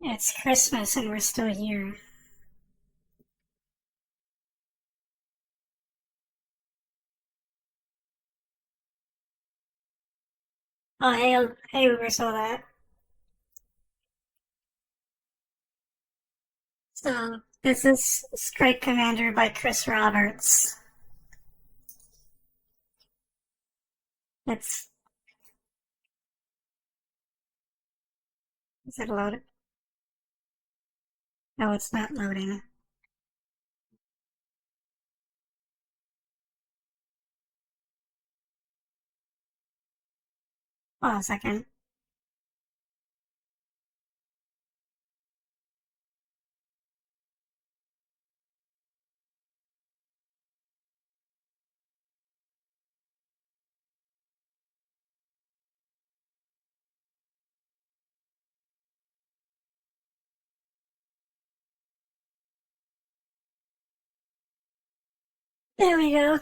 It's Christmas and we're still here. Oh, hey, Uber saw that. So, this is Strike Commander by Chris Roberts. It's, is it loaded? No, it's not loading. Hold on a second. There we go.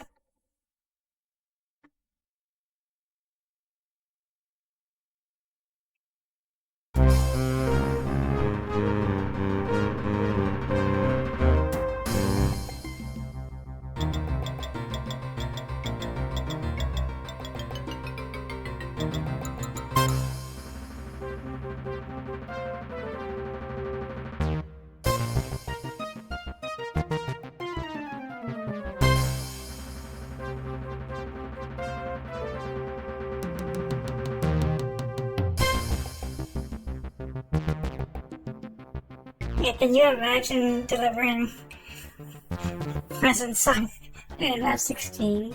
Yeah, can you imagine delivering presents on an F-16?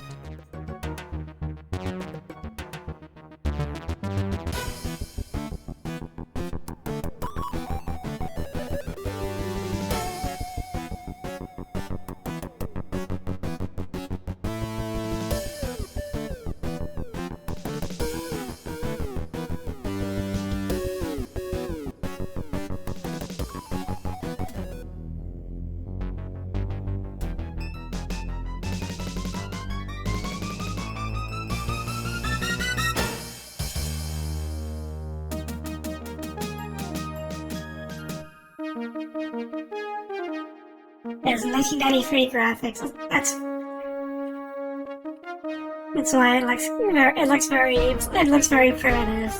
There's 1993 graphics. That's why it looks very primitive.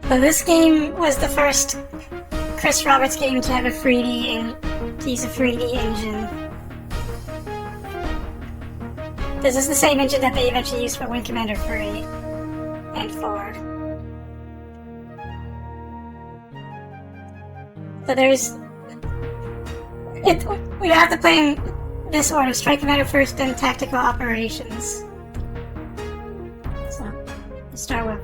So this game was the first Chris Roberts game to have a 3D and to use a 3D engine. This is the same engine that they eventually used for Wing Commander 3 and 4. So we have to play in this order: Strike Commander first, then Tactical Operations. So let's start with.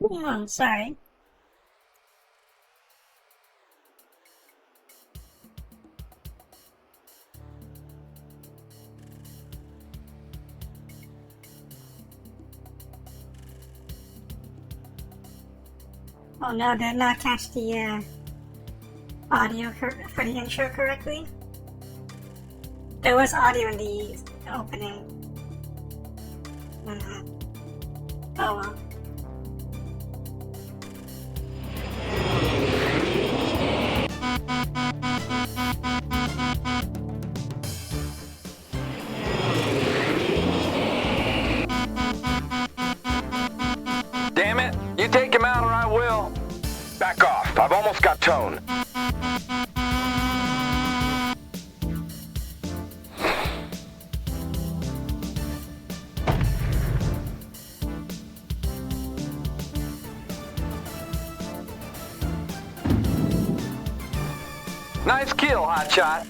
Oh, sorry. Oh no, did not catch the audio for the intro correctly. There was audio in the opening. Oh well. Damn it! You take him out or I will. Back off. I've almost got tone. Nice kill, hotshot.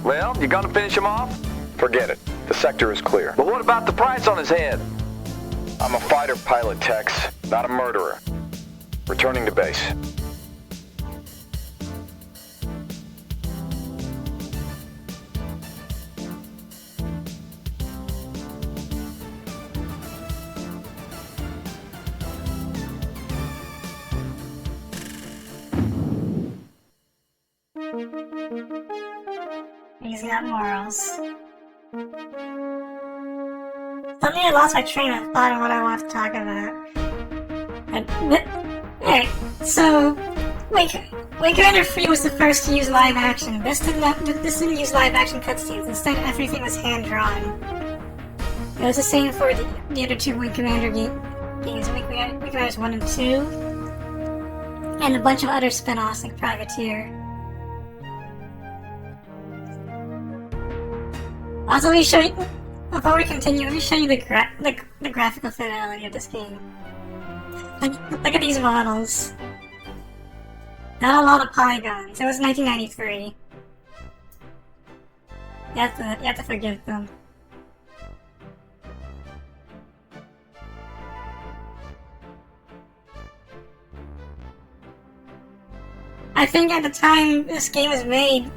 Well, you gonna finish him off? Forget it. The sector is clear. But what about the price on his head? I'm a fighter pilot, Tex, not a murderer. Returning to base. He's got morals. Suddenly I lost my train of thought on what I want to talk about. Alright, so Wing Commander 3 was the first to use live action. This didn't use live action cutscenes. Instead, everything was hand drawn. It was the same for the other two Wing Commander games, Wing Commanders 1 and 2, and a bunch of other spin-offs like Privateer. Also, let me show you, before we continue, let me show you the graphical fidelity of this game. Look at these models. Not a lot of polygons. It was 1993. You have to forgive them. I think at the time this game was made,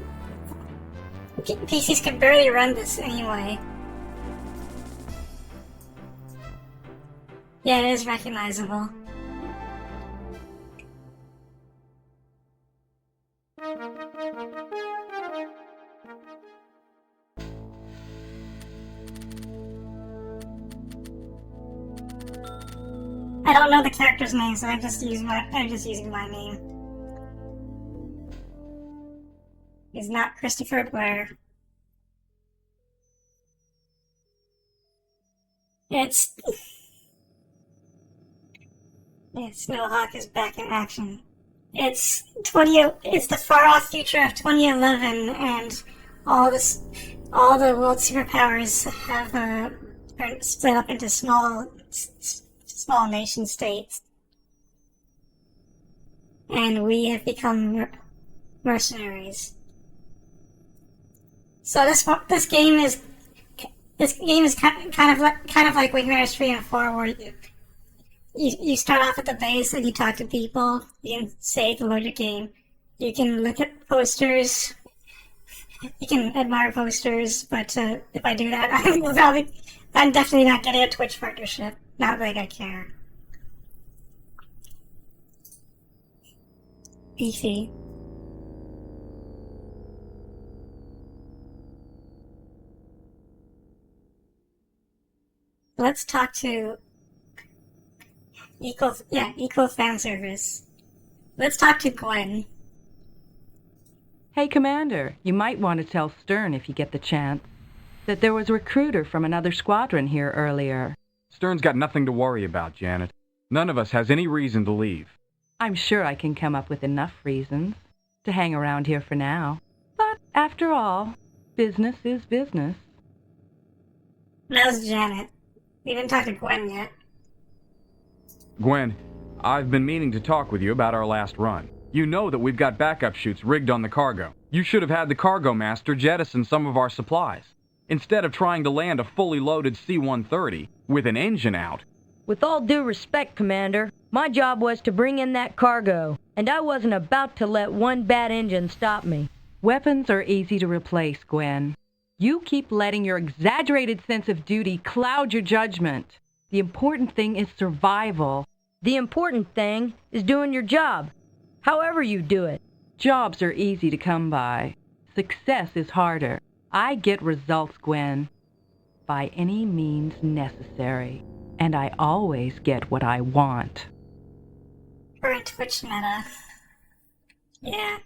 PCs could barely run this anyway. Yeah, it is recognizable. I don't know the character's name, so I'm just using my name. He's not Christopher Blair. It's Snowhawk is back in action. It's the far-off future of 2011, and all the world superpowers have are split up into small nation states, and we have become mercenaries. So this game is kind of like Wing Commanders 3 and 4, where you start off at the base and you talk to people. You can save to load your game. You can look at posters. You can admire posters, but if I do that, I'm definitely not getting a Twitch partnership. Not like I care. Beefy. Let's talk to equal fan service. Let's talk to Gwen. Hey, Commander, you might want to tell Stern, if you get the chance, that there was a recruiter from another squadron here earlier. Stern's got nothing to worry about, Janet. None of us has any reason to leave. I'm sure I can come up with enough reasons to hang around here for now. But after all, business is business. That was Janet. We didn't talk to Gwen yet. Gwen, I've been meaning to talk with you about our last run. You know that we've got backup chutes rigged on the cargo. You should have had the cargo master jettison some of our supplies, instead of trying to land a fully loaded C-130 with an engine out. With all due respect, Commander, my job was to bring in that cargo, and I wasn't about to let one bad engine stop me. Weapons are easy to replace, Gwen. You keep letting your exaggerated sense of duty cloud your judgment. The important thing is survival. The important thing is doing your job, however you do it. Jobs are easy to come by. Success is harder. I get results, Gwen, by any means necessary. And I always get what I want. Current Twitch meta. Yeah.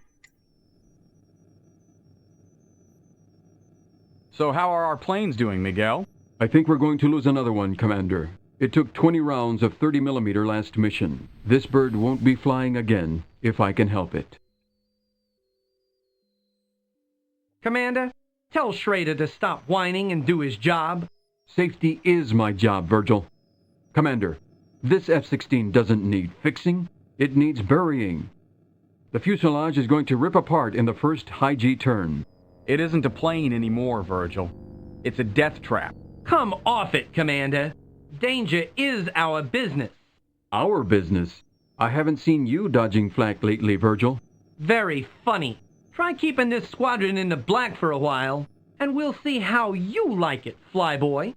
So how are our planes doing, Miguel? I think we're going to lose another one, Commander. It took 20 rounds of 30mm last mission. This bird won't be flying again, if I can help it. Commander, tell Schrader to stop whining and do his job. Safety is my job, Virgil. Commander, this F-16 doesn't need fixing. It needs burying. The fuselage is going to rip apart in the first high-G turn. It isn't a plane anymore, Virgil. It's a death trap. Come off it, Commander. Danger is our business. Our business? I haven't seen you dodging flak lately, Virgil. Very funny. Try keeping this squadron in the black for a while, and we'll see how you like it, flyboy.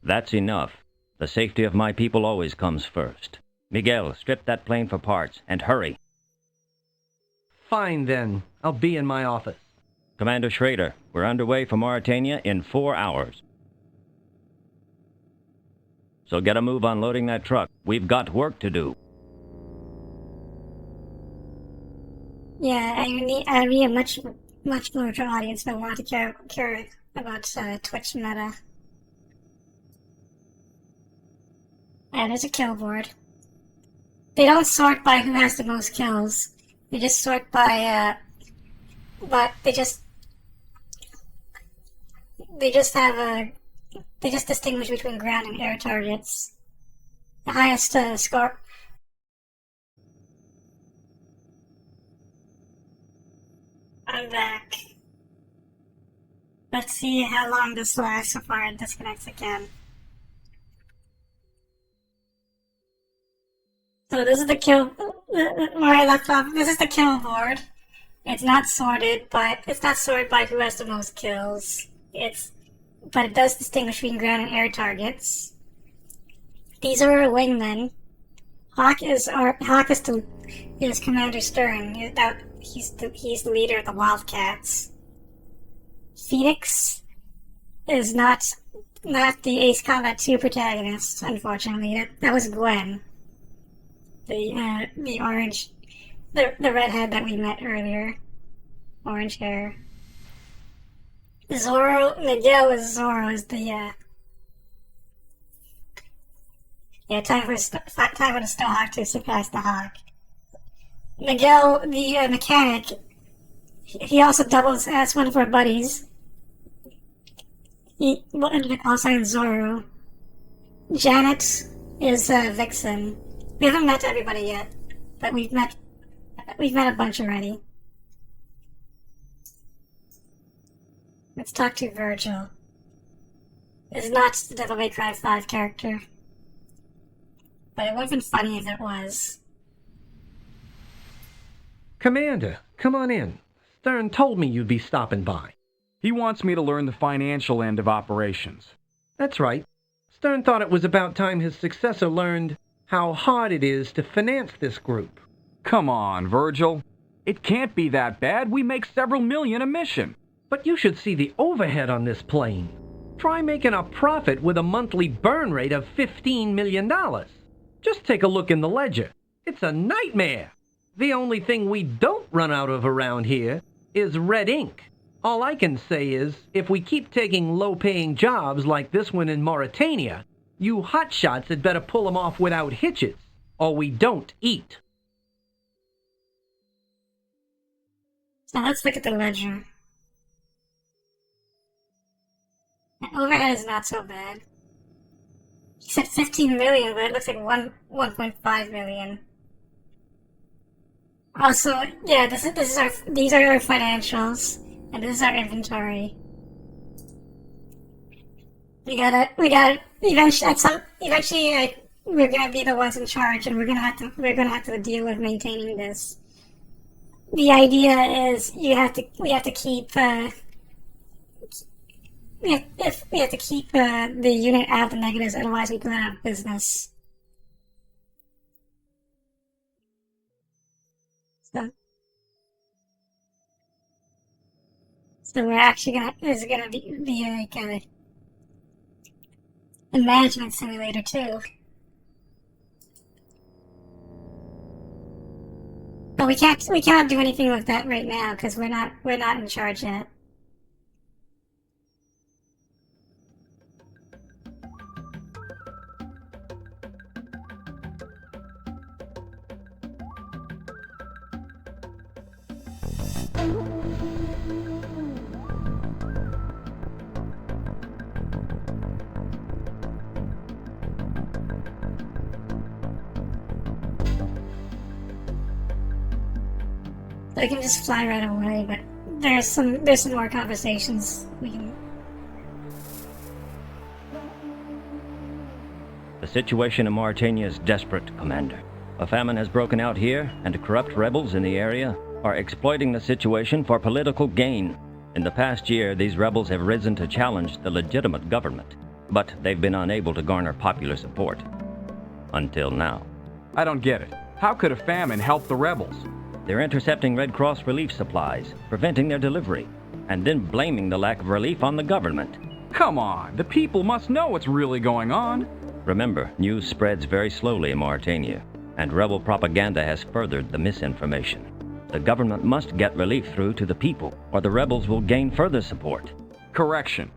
That's enough. The safety of my people always comes first. Miguel, strip that plane for parts, and hurry. Fine then. I'll be in my office. Commander Schrader, we're underway for Mauritania in 4 hours. So get a move on loading that truck. We've got work to do. Yeah, I need a much larger audience that want to care about Twitch meta. And there's a kill board. They don't sort by who has the most kills. They just sort by but they just distinguish between ground and air targets. The highest score. I'm back. Let's see how long this lasts before it disconnects again. So this is the kill, where I left off. This is the kill board. It's not sorted by who has the most kills. But it does distinguish between ground and air targets. These are our wingmen. Hawk is Commander Stern. He's the leader of the Wildcats. Phoenix is not the Ace Combat 2 protagonist, unfortunately. That was Gwen. The orange, the redhead that we met earlier. Orange hair. Miguel is Zorro is the, time for the Snowhawk to surpass the Hawk. Miguel, the mechanic, he also doubles as one of our buddies. He also in Zorro. Janet is Vixen. We haven't met everybody yet, but we've met a bunch already. Let's talk to Virgil. It's not the Devil May Cry 5 character, but it would have been funny if it was. Commander, come on in. Stern told me you'd be stopping by. He wants me to learn the financial end of operations. That's right. Stern thought it was about time his successor learned how hard it is to finance this group. Come on, Virgil. It can't be that bad. We make several million a mission. But you should see the overhead on this plane. Try making a profit with a monthly burn rate of $15 million. Just take a look in the ledger. It's a nightmare. The only thing we don't run out of around here is red ink. All I can say is, if we keep taking low-paying jobs like this one in Mauritania, you hotshots had better pull them off without hitches, or we don't eat. Now let's look at the ledger. The overhead is not so bad. He said 15 million, but it looks like 1.5 million. Also, yeah, these are our financials, and this is our inventory. We gotta eventually, we're gonna be the ones in charge, and we're gonna have to deal with maintaining this. The idea is we have to keep the unit out of the negatives, otherwise we go out of business. So we're actually there's gonna be like a management simulator too. But we can't do anything with that right now because we're not in charge yet. I can just fly right away, but there's some more conversations we can. The situation in Mauritania is desperate, Commander. A famine has broken out here, and corrupt rebels in the area are exploiting the situation for political gain. In the past year, these rebels have risen to challenge the legitimate government, but they've been unable to garner popular support. Until now. I don't get it. How could a famine help the rebels? They're intercepting Red Cross relief supplies, preventing their delivery, and then blaming the lack of relief on the government. Come on, the people must know what's really going on. Remember, news spreads very slowly in Mauritania, and rebel propaganda has furthered the misinformation. The government must get relief through to the people, or the rebels will gain further support. Correction.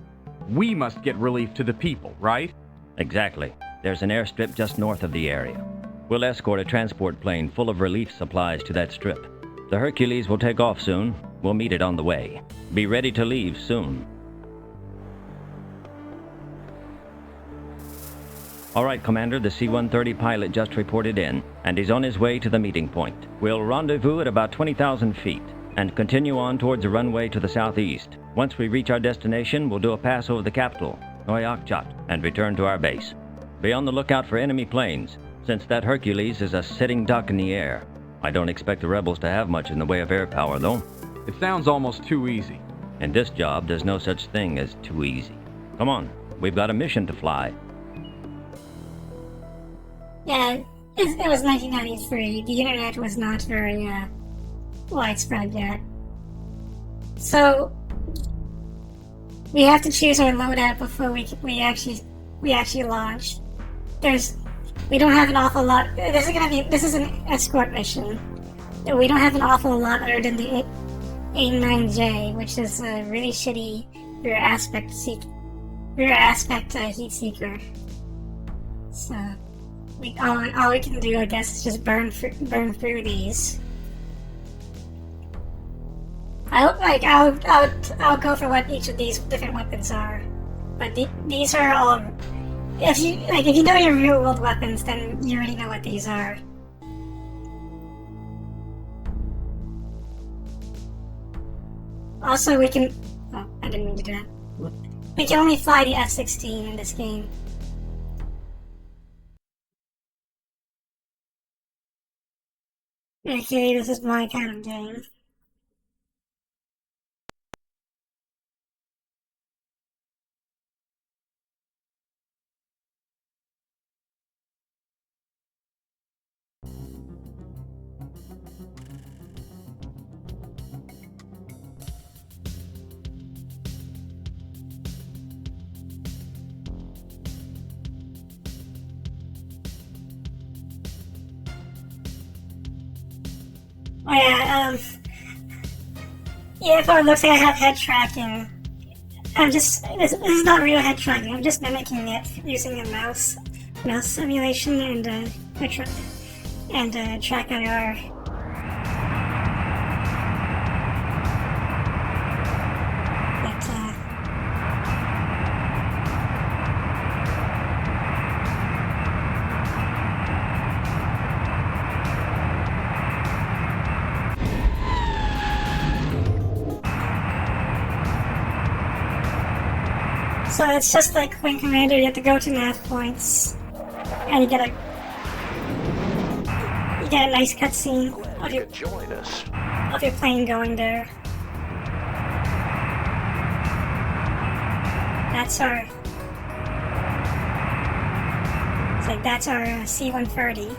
We must get relief to the people, right? Exactly. There's an airstrip just north of the area. We'll escort a transport plane full of relief supplies to that strip. The Hercules will take off soon. We'll meet it on the way. Be ready to leave soon. All right, Commander, the C-130 pilot just reported in, and he's on his way to the meeting point. We'll rendezvous at about 20,000 feet, and continue on towards the runway to the southeast. Once we reach our destination, we'll do a pass over the capital, Noel, and return to our base. Be on the lookout for enemy planes, since that Hercules is a sitting duck in the air. I don't expect the rebels to have much in the way of air power, though. It sounds almost too easy. In this job, there's no such thing as too easy. Come on, we've got a mission to fly. Yeah, it was 1993. The internet was not very widespread yet. So we have to choose our loadout before we actually launch. We don't have an awful lot. This is an escort mission. We don't have an awful lot other than the 89J, which is a really shitty rear aspect heat seeker. So all we can do, I guess, is just burn through these. I'll go for what each of these different weapons are, but these are all. If you know your real world weapons, then you already know what these are. Also, we can. Oh, I didn't mean to do that. We can only fly the F-16 in this game. Okay, this is my kind of game. Oh yeah, if it looks like I have head tracking, this is not real head tracking, I'm just mimicking it using a mouse simulation and track IR. So it's just like Wing Commander, you have to go to nav points, and you get a nice cutscene of your plane going there. That's our C-130.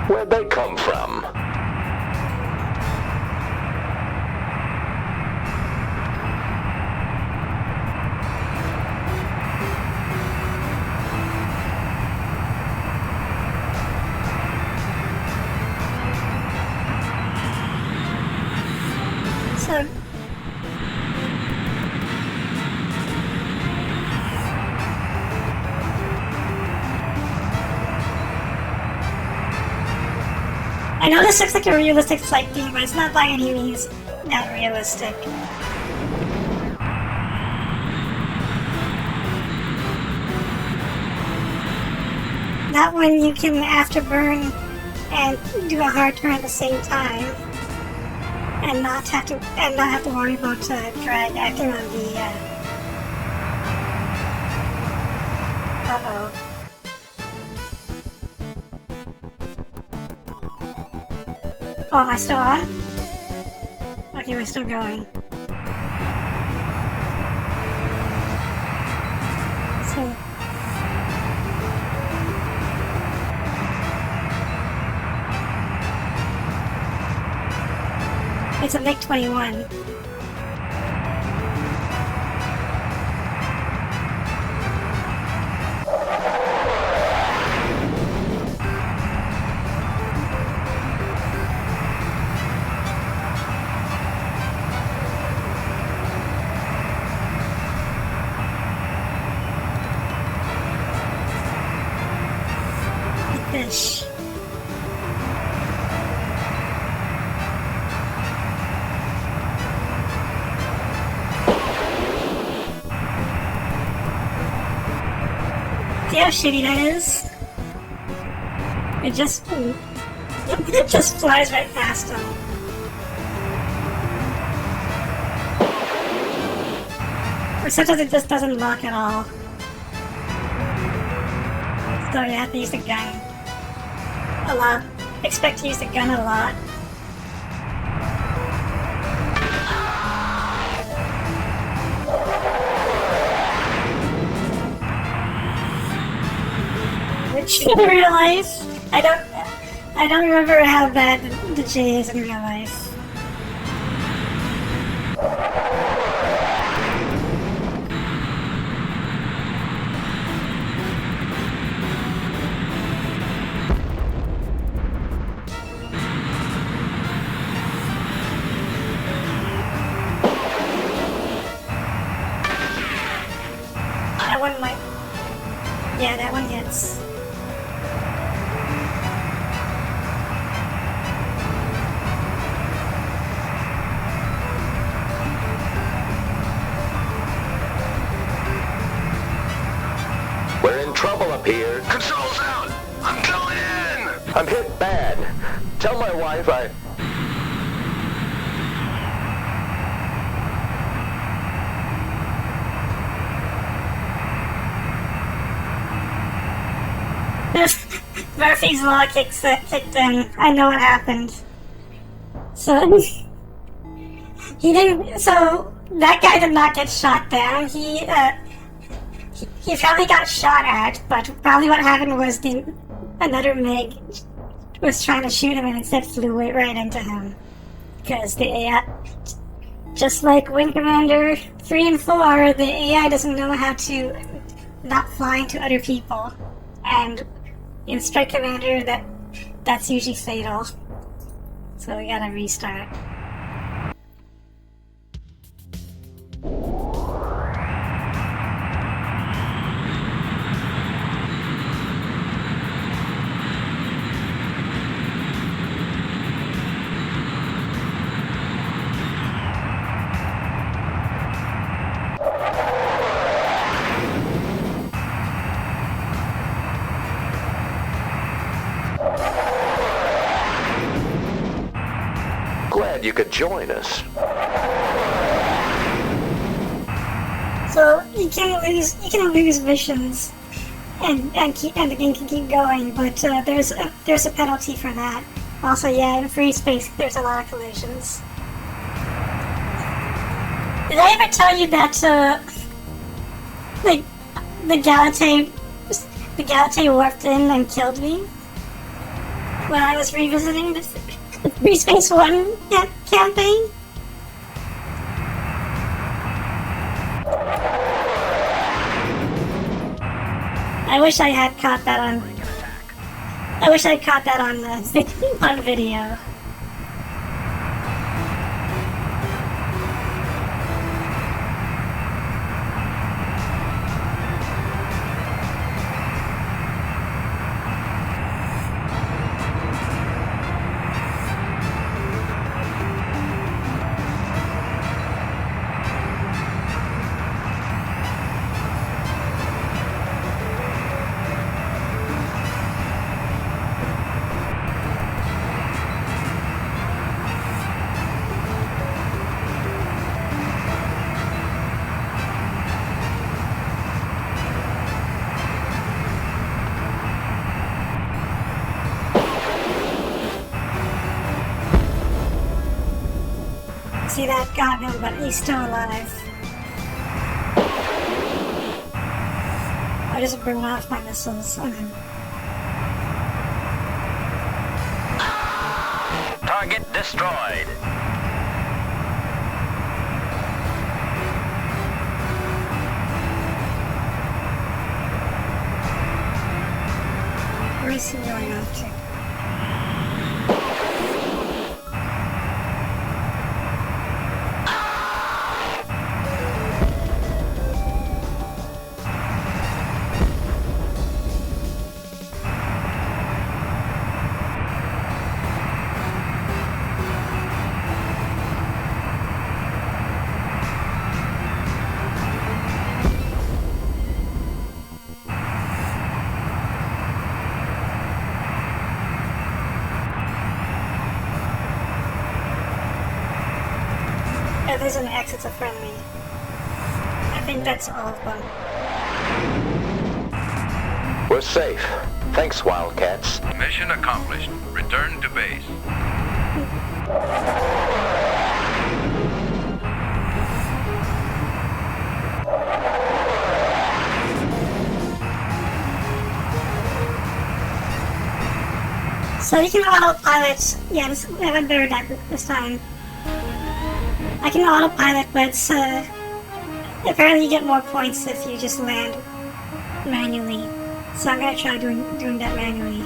Where'd they come from? So I know this looks like a realistic flight theme, but it's not by any means that realistic. That one you can afterburn and do a hard turn at the same time, and not have to worry about drag acting on the. Uh-oh. Oh, am I still on? Okay, we're still going. So It's a MiG-21. Fish. See how shitty that is? It just flies right past him. Or sometimes it just doesn't lock at all. So you have to use the gun a lot. Expect to use the gun a lot. Which in real life, I don't remember how bad the J is in real life. That one might. Yeah, that one hits. We're in trouble up here. Controls out! I'm going in! I'm hit bad. Tell my wife I... Murphy's Law kicked in. I know what happened. So he didn't. So that guy did not get shot down. He probably got shot at, but probably what happened was another MiG was trying to shoot him and instead flew right into him. Because the AI, just like Wing Commander 3 and 4, the AI doesn't know how to not fly into other people. And in Strike Commander, that's usually fatal. So we gotta restart. Glad you could join us. So you can lose missions, and the game can keep going, but there's a penalty for that. Also, yeah, in free space there's a lot of collisions. Did I ever tell you that the Galate warped in and killed me when I was revisiting the Free Space 1 campaign? I wish I had caught that on. I wish I caught that on video. See, that got him, but he's still alive. I just burned off my missiles on him. Target destroyed. Where's he going off to? Oh, there's an exit to friendly. I think that's all of them. We're safe. Thanks, Wildcats. Mission accomplished. Return to base. So you can autopilot. Yeah, I went better that this time. I can autopilot, but apparently you get more points if you just land manually. So I'm gonna try doing that manually.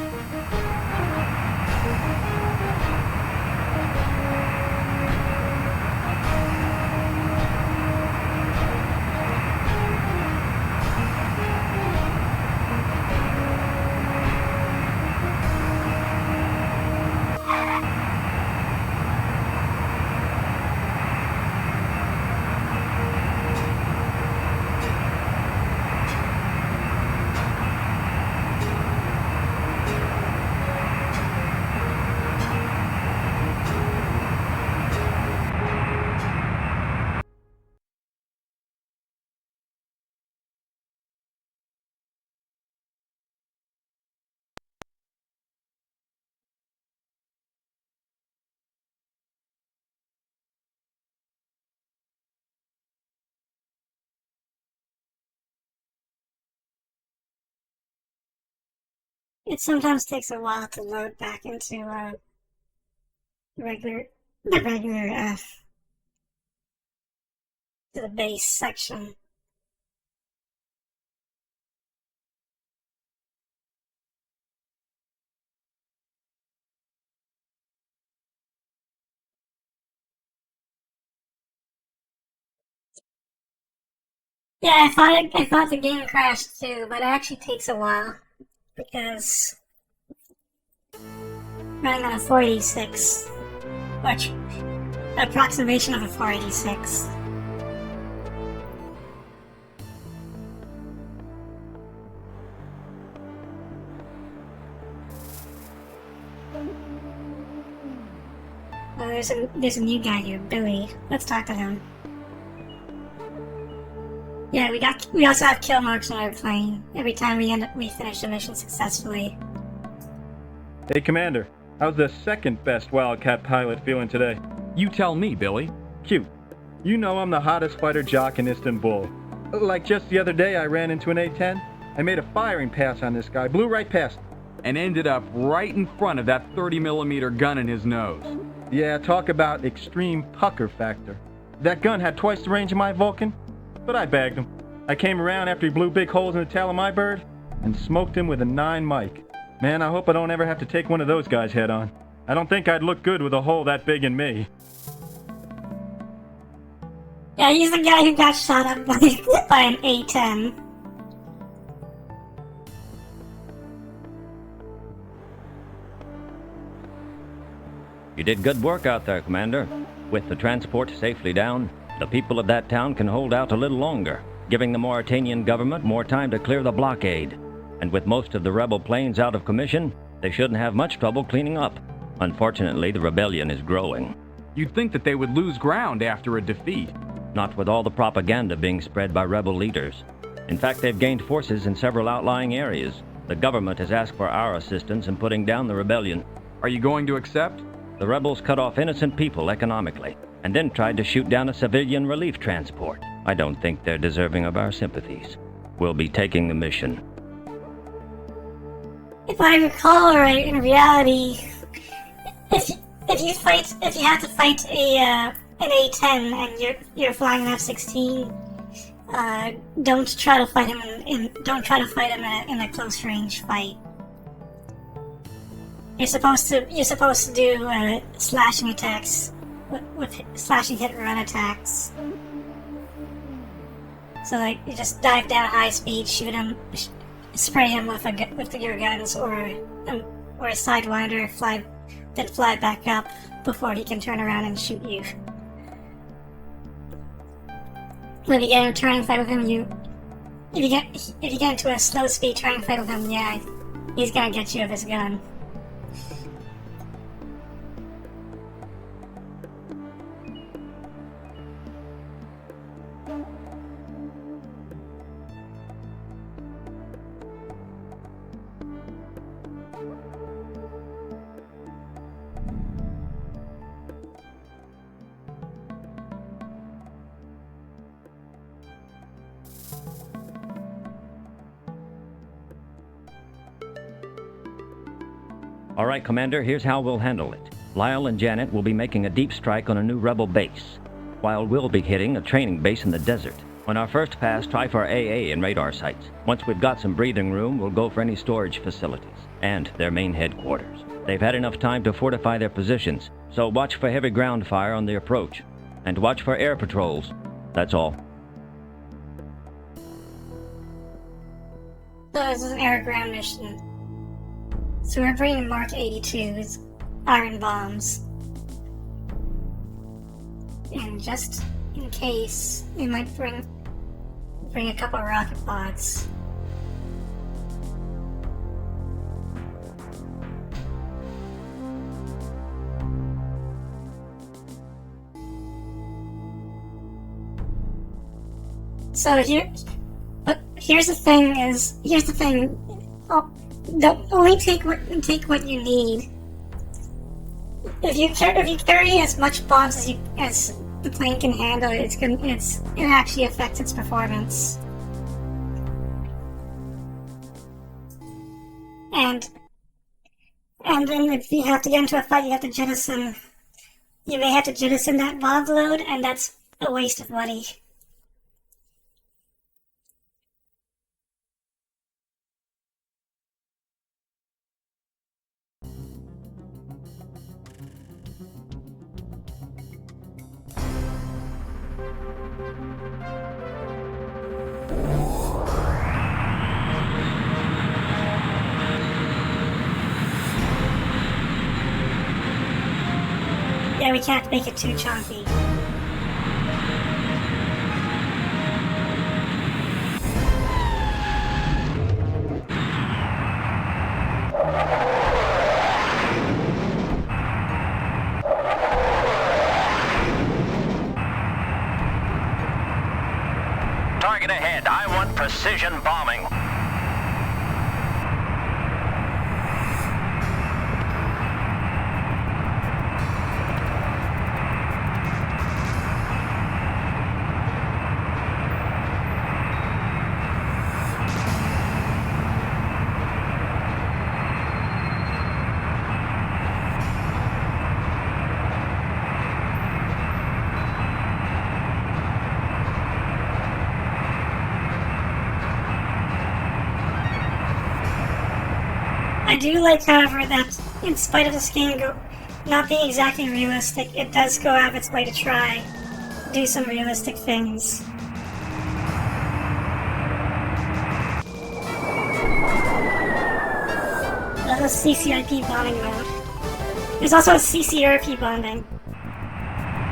It sometimes takes a while to load back into the regular to the base section. Yeah, I thought the game crashed too, but it actually takes a while because running on a 486, which approximation of a 486. Oh, there's a new guy here, Billy. Let's talk to him. Yeah, we also have kill marks on our plane every time we finish the mission successfully. Hey, Commander. How's the second best Wildcat pilot feeling today? You tell me, Billy. Cute. You know I'm the hottest fighter jock in Istanbul. Like just the other day I ran into an A-10. I made a firing pass on this guy, blew right past him. And ended up right in front of that 30mm gun in his nose. Yeah, talk about extreme pucker factor. That gun had twice the range of my Vulcan, but I bagged him. I came around after he blew big holes in the tail of my bird and smoked him with a 9 mic. Man, I hope I don't ever have to take one of those guys head on. I don't think I'd look good with a hole that big in me. Yeah, he's the guy who got shot up by an A-10. You did good work out there, Commander. With the transport safely down, the people of that town can hold out a little longer, giving the Mauritanian government more time to clear the blockade. And with most of the rebel planes out of commission, they shouldn't have much trouble cleaning up. Unfortunately, the rebellion is growing. You'd think that they would lose ground after a defeat. Not with all the propaganda being spread by rebel leaders. In fact, they've gained forces in several outlying areas. The government has asked for our assistance in putting down the rebellion. Are you going to accept? The rebels cut off innocent people economically, and then tried to shoot down a civilian relief transport. I don't think they're deserving of our sympathies. We'll be taking the mission. If I recall right, in reality, if you have to fight an A-10 and you're flying an F-16, don't try to fight him in a close range fight. You're supposed to do slashing attacks with slashing hit and run attacks. So like you just dive down at high speed, shoot him, spray him with your guns, or a sidewinder, then fly back up before he can turn around and shoot you. When you get in a turning fight with him, if you get into a slow speed turning fight with him, yeah, he's gonna get you with his gun. All right, Commander, here's how we'll handle it. Lyle and Janet will be making a deep strike on a new rebel base, while we'll be hitting a training base in the desert. On our first pass, try for AA and radar sites. Once we've got some breathing room, we'll go for any storage facilities and their main headquarters. They've had enough time to fortify their positions, so watch for heavy ground fire on the approach. And watch for air patrols. That's all. So this is an air-ground mission. So we're bringing Mark 82's iron bombs. And just in case, we might bring a couple rocket pods. So here's the thing. Oh, don't only take what you need. If you carry as much bombs as the plane can handle, it actually affects its performance. And then if you have to get into a fight, you may have to jettison that bomb load, and that's a waste of money. Yeah, we can't make it too chunky. Target ahead. I want precision bombing. I do like, however, that in spite of this game not being exactly realistic, it does go out of its way to try to do some realistic things. That's a CCIP bombing mode. There's also a CCRP bombing,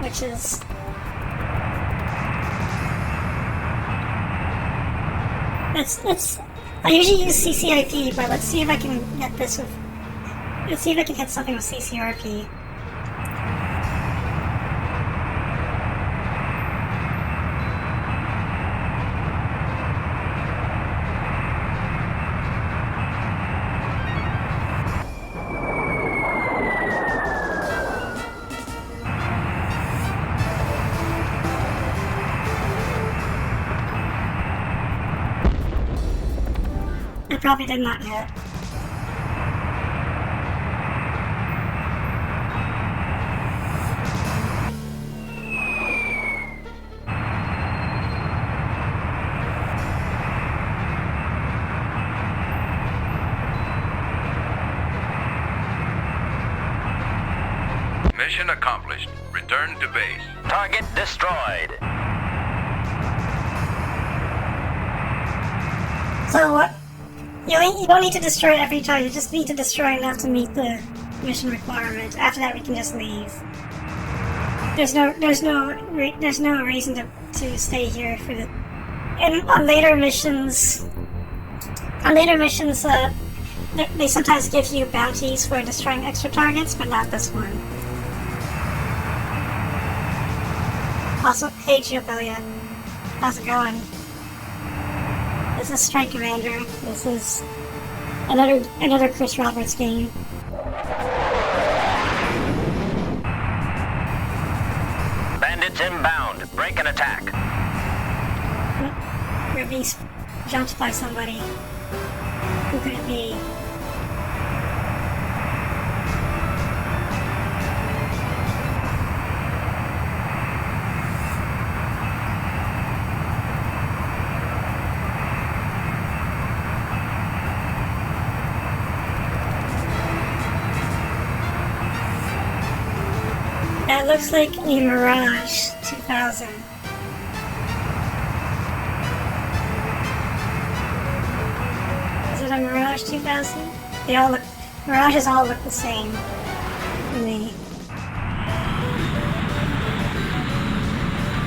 which is... I usually use CCIP, but let's see if I can get this with... Let's see if I can hit something with CCRP. I probably did not hit. Mission accomplished. Return to base. Target destroyed. So what? You don't need to destroy every target, you just need to destroy enough to meet the mission requirement. After that we can just leave. There's no reason to stay here for the... And on later missions, they sometimes give you bounties for destroying extra targets, but not this one. Also, hey Geopelia, how's it going? This is Strike Commander. This is another Chris Roberts game. Bandits inbound. Break and attack. We're being jumped by somebody. Who could it be? That looks like a Mirage 2000. Is it a Mirage 2000? Mirages all look the same to me.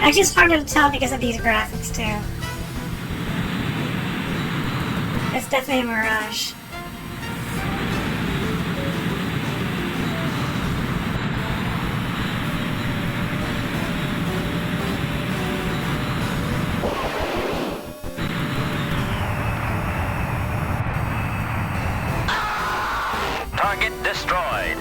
Actually, it's harder to tell because of these graphics too. It's definitely a Mirage. Target destroyed.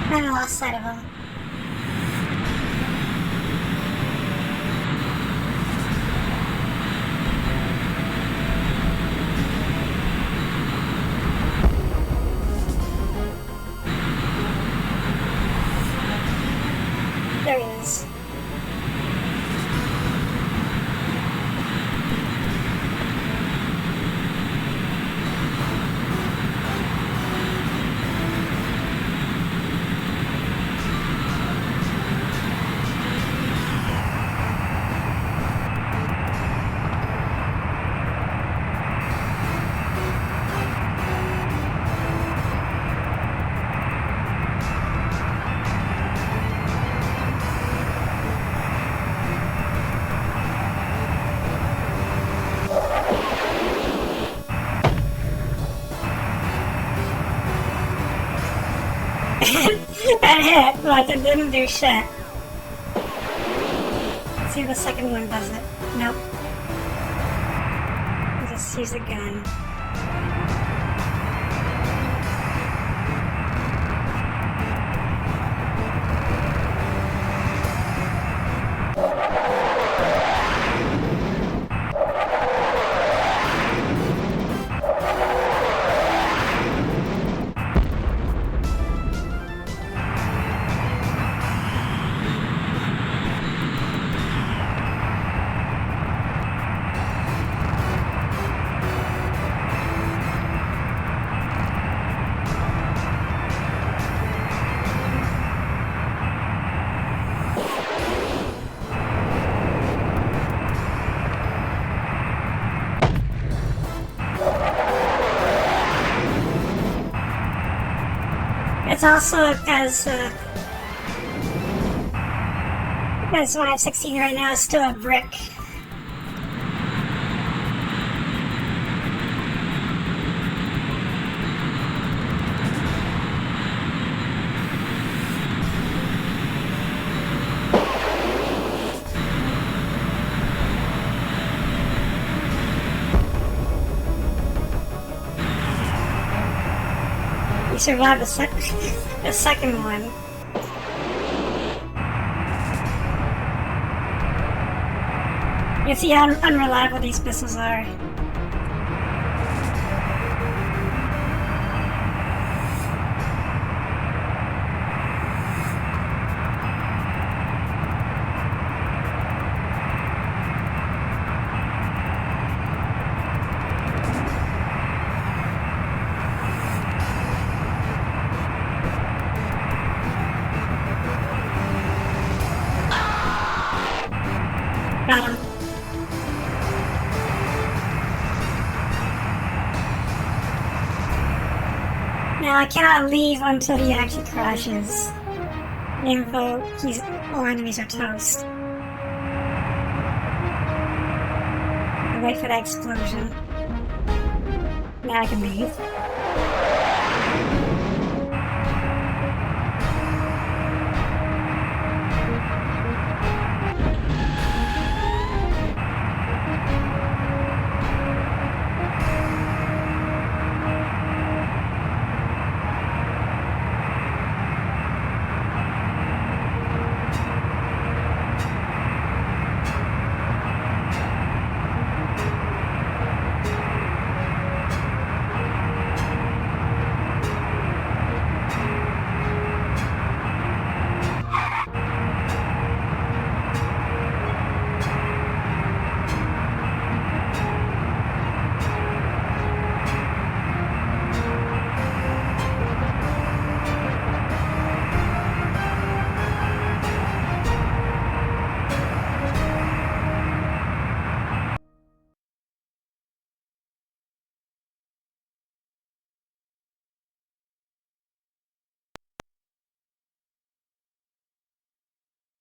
I lost sight of him. There he is. That hit, but it didn't do shit. Let's see if the second one does it. Nope. Just use a gun. It's also as when I'm 16 right now, it's still a brick. You survived the second one. You see how unreliable these missiles are. Now I cannot leave until he actually crashes. Even though all enemies are toast. I wait for that explosion. Now I can leave.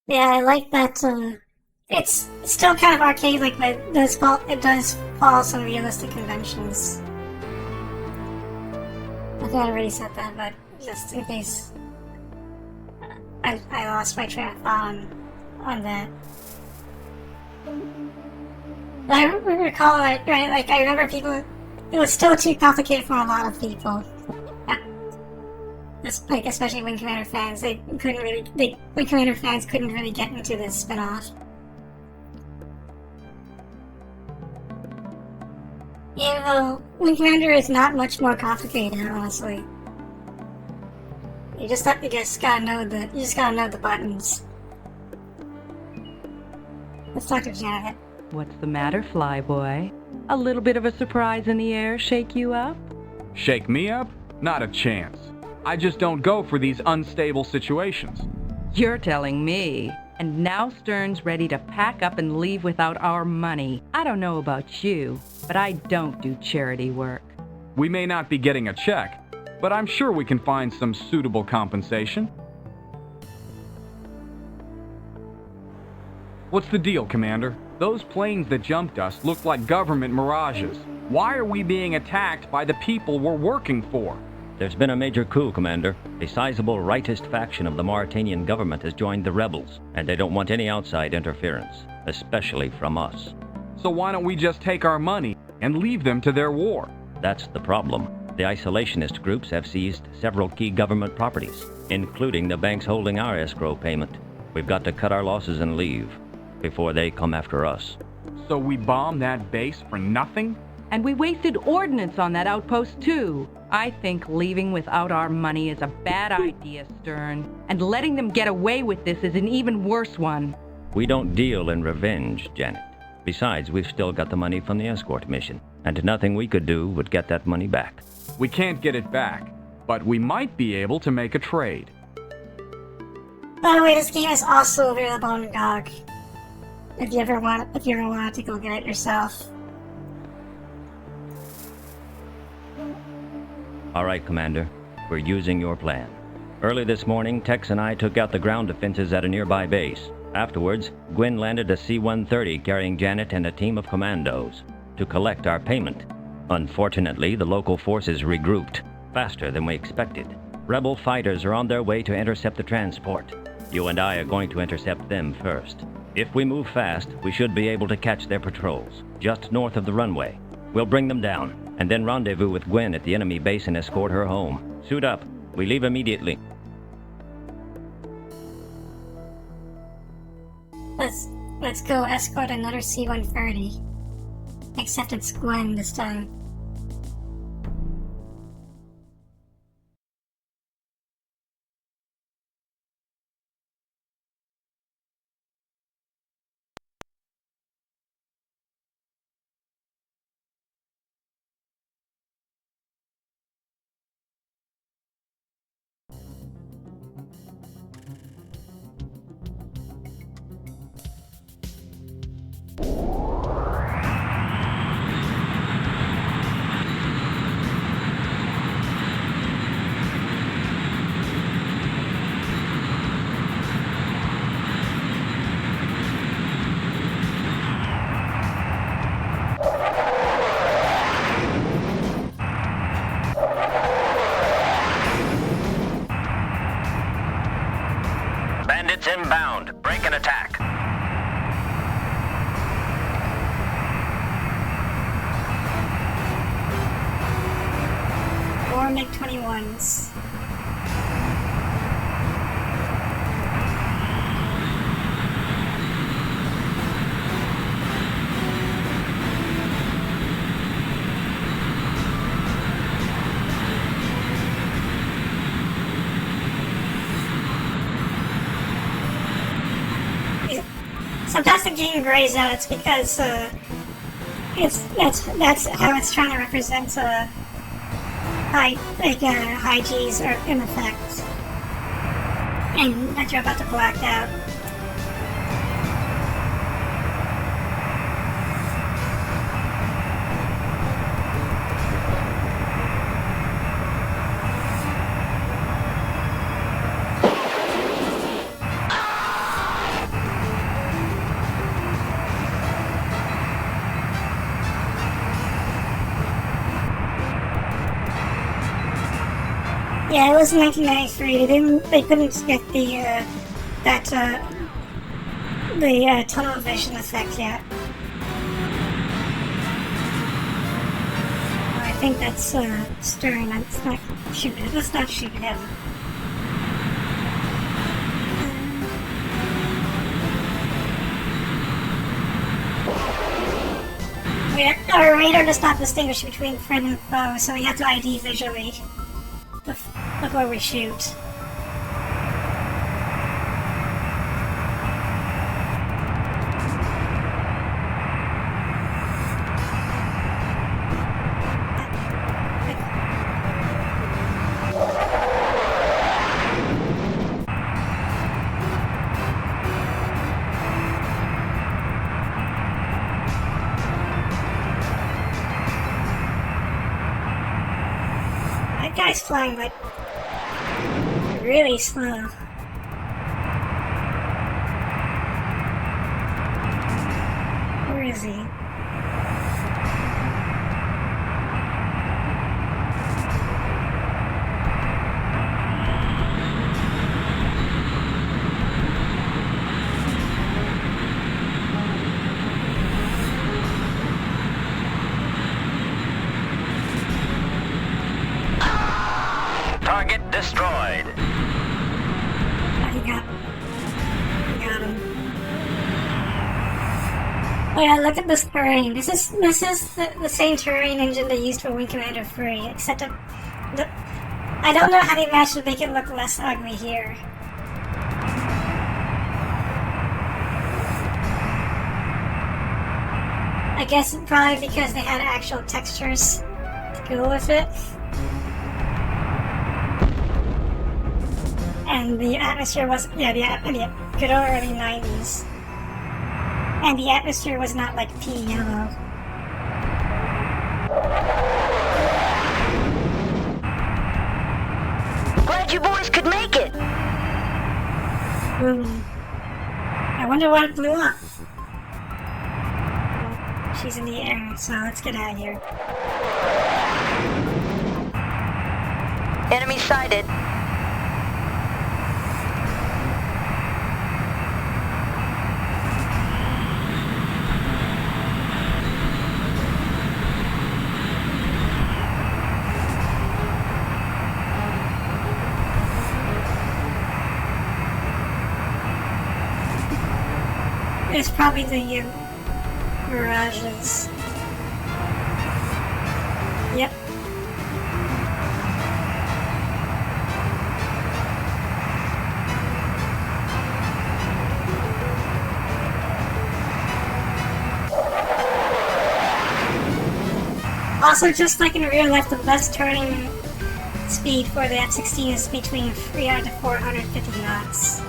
Yeah, I like that, it's still kind of arcade-like, but it does follow some realistic conventions. I think I already said that, but just in case I lost my train of thought on that. I recall, right, like, I remember it was still too complicated for a lot of people. Like, especially Wing Commander fans, Wing Commander fans couldn't really get into this spin-off. Even though Wing Commander is not much more complicated, honestly. You just gotta know the buttons. Let's talk to Janet. What's the matter, Flyboy? A little bit of a surprise in the air shake you up? Shake me up? Not a chance. I just don't go for these unstable situations. You're telling me. And now Stern's ready to pack up and leave without our money. I don't know about you, but I don't do charity work. We may not be getting a check, but I'm sure we can find some suitable compensation. What's the deal, Commander? Those planes that jumped us looked like government mirages. Why are we being attacked by the people we're working for? There's been a major coup, Commander. A sizable rightist faction of the Mauritanian government has joined the rebels, and they don't want any outside interference, especially from us. So why don't we just take our money and leave them to their war? That's the problem. The isolationist groups have seized several key government properties, including the banks holding our escrow payment. We've got to cut our losses and leave before they come after us. So we bomb that base for nothing? And we wasted ordnance on that outpost, too. I think leaving without our money is a bad idea, Stern. And letting them get away with this is an even worse one. We don't deal in revenge, Janet. Besides, we've still got the money from the escort mission, and nothing we could do would get that money back. We can't get it back, but we might be able to make a trade. By the way, this game is also available on GOG. If you ever want to go get it yourself. All right, Commander. We're using your plan. Early this morning, Tex and I took out the ground defenses at a nearby base. Afterwards, Gwyn landed a C-130 carrying Janet and a team of commandos to collect our payment. Unfortunately, the local forces regrouped faster than we expected. Rebel fighters are on their way to intercept the transport. You and I are going to intercept them first. If we move fast, we should be able to catch their patrols, just north of the runway. We'll bring them down, and then rendezvous with Gwyn at the enemy base and escort her home. Suit up. We leave immediately. Let's go escort another C-130. Except it's Gwyn this time. ones. Sometimes the game grays out. It's because that's how it's trying to represent high G's are in effect, and that you're about to black out. Yeah, it was 1993. They couldn't get the tunnel vision effect yet. I think that's Stern. Let's not shoot it. Let's not shoot him. Our radar does not distinguish between friend and foe, so we have to ID visually before we shoot. That guy's flying like really slow. Where is he? Target destroyed. Got him. Oh yeah, look at this terrain. This is the same terrain engine they used for Wing Commander 3, except I don't know how they managed to make it look less ugly here. I guess probably because they had actual textures to go with it. And the atmosphere was, good old early 90s. And the atmosphere was not like pea yellow. Glad you boys could make it! I wonder why it blew up. Well, she's in the air, so let's get out of here. Enemy sighted. It's probably the mirages. Yep. Also, just like in real life, the best turning speed for the F-16 is between 300 to 450 knots.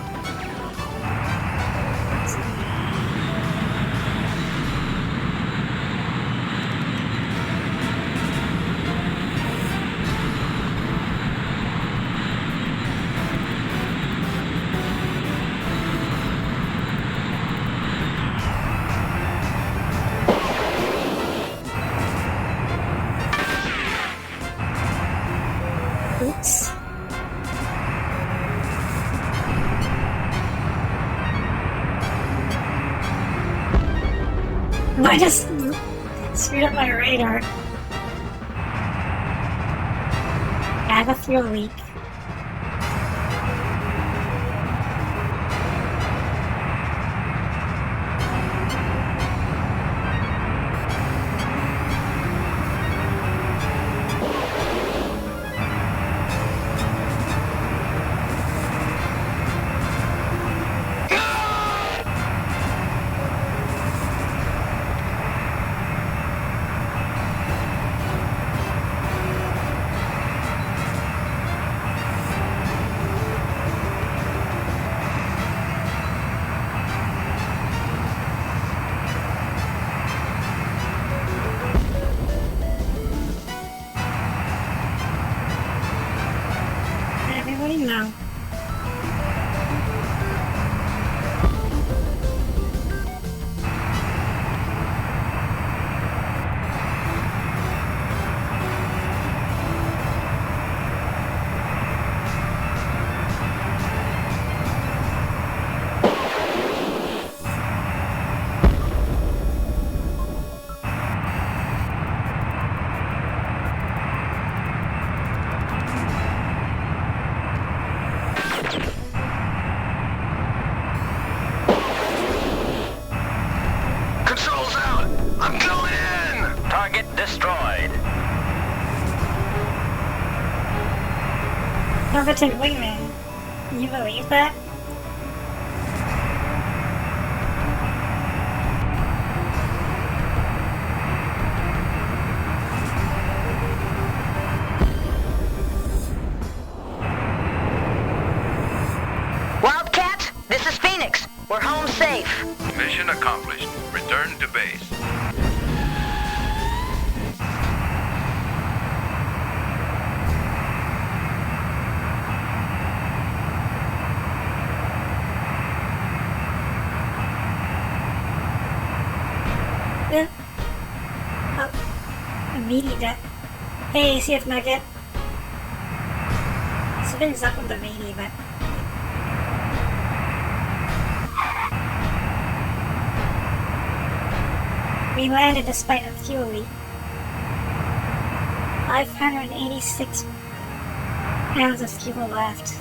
Oops. I just screwed up my radar. I have a fuel leak. Everybody know. Controls out! I'm going in! Target destroyed. Overton Wingman. Can you believe that? Wildcats, this is Phoenix. We're home safe. Mission accomplished. Return to base. Oh, a meaty death. Hey, see if Nugget. Something's up with the meaty, but. We landed despite a fuel leak. 586 pounds of fuel left.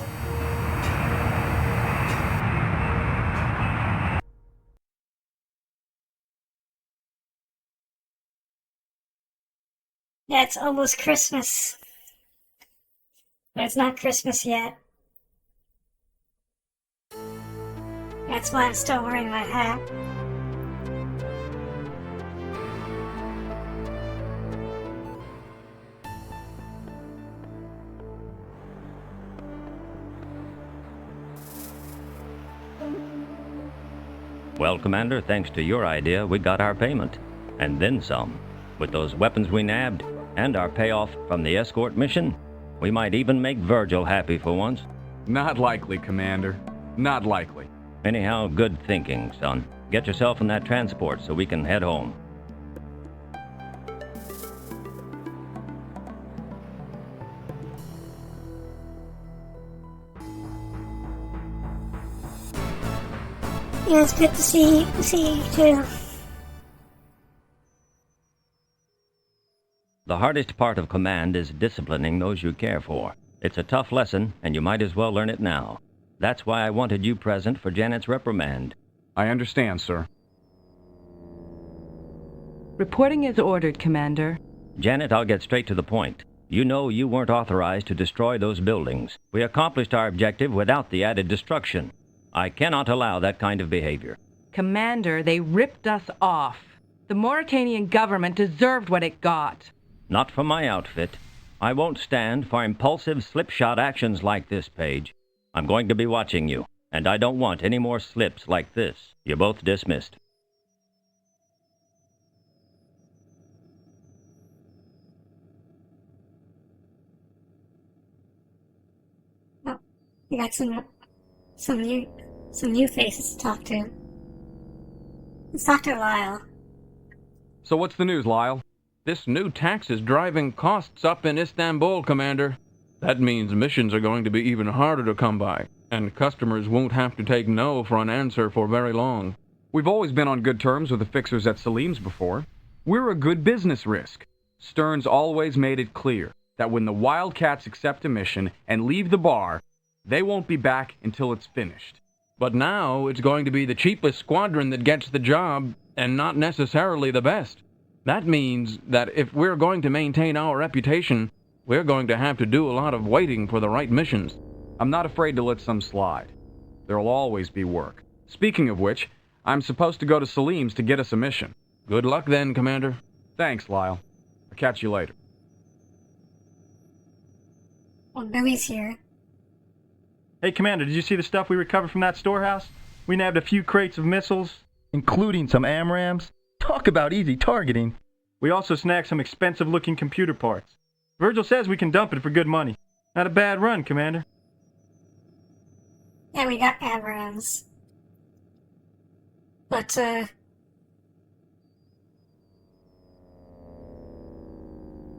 Yeah, it's almost Christmas. But it's not Christmas yet. That's why I'm still wearing my hat. Well, Commander, thanks to your idea, we got our payment. And then some. With those weapons we nabbed, and our payoff from the escort mission, we might even make Virgil happy for once. Not likely, Commander. Not likely. Anyhow, good thinking, son. Get yourself in that transport so we can head home. Yeah, it's good to see you too. The hardest part of command is disciplining those you care for. It's a tough lesson, and you might as well learn it now. That's why I wanted you present for Janet's reprimand. I understand, sir. Reporting is ordered, Commander. Janet, I'll get straight to the point. You know you weren't authorized to destroy those buildings. We accomplished our objective without the added destruction. I cannot allow that kind of behavior. Commander, they ripped us off. The Mauritanian government deserved what it got. Not from my outfit. I won't stand for impulsive slipshod actions like this, Paige. I'm going to be watching you, and I don't want any more slips like this. You're both dismissed. Oh, we got some new faces to talk to. Let's talk to Lyle. So what's the news, Lyle? This new tax is driving costs up in Istanbul, Commander. That means missions are going to be even harder to come by, and customers won't have to take no for an answer for very long. We've always been on good terms with the fixers at Salim's before. We're a good business risk. Stern's always made it clear. that when the Wildcats accept a mission and leave the bar, they won't be back until it's finished. But now it's going to be the cheapest squadron that gets the job, and not necessarily the best. That means that if we're going to maintain our reputation, we're going to have to do a lot of waiting for the right missions. I'm not afraid to let some slide. There'll always be work. Speaking of which, I'm supposed to go to Salim's to get us a mission. Good luck then, Commander. Thanks, Lyle. I'll catch you later. Well, Billy's here. Hey, Commander, did you see the stuff we recovered from that storehouse? We nabbed a few crates of missiles, including some AMRAAMs. Talk about easy targeting. We also snagged some expensive-looking computer parts. Virgil says we can dump it for good money. Not a bad run, Commander. Yeah, we got AMRAAMs. But,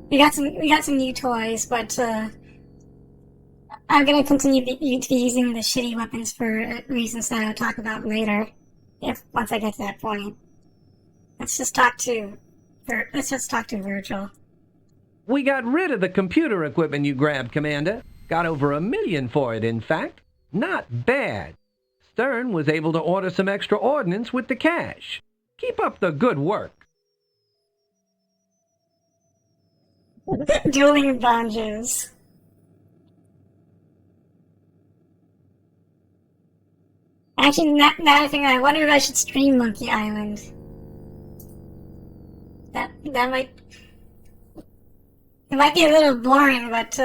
we got some new toys, but, I'm gonna continue to be using the shitty weapons for reasons that I'll talk about later, once I get to that point. Let's just talk to Virgil. We got rid of the computer equipment you grabbed, Commander. Got over $1 million for it, in fact. Not bad. Stern was able to order some extra ordnance with the cash. Keep up the good work. Dueling banjos. Actually, now I think I wonder if I should stream Monkey Island. That might... It might be a little boring, but,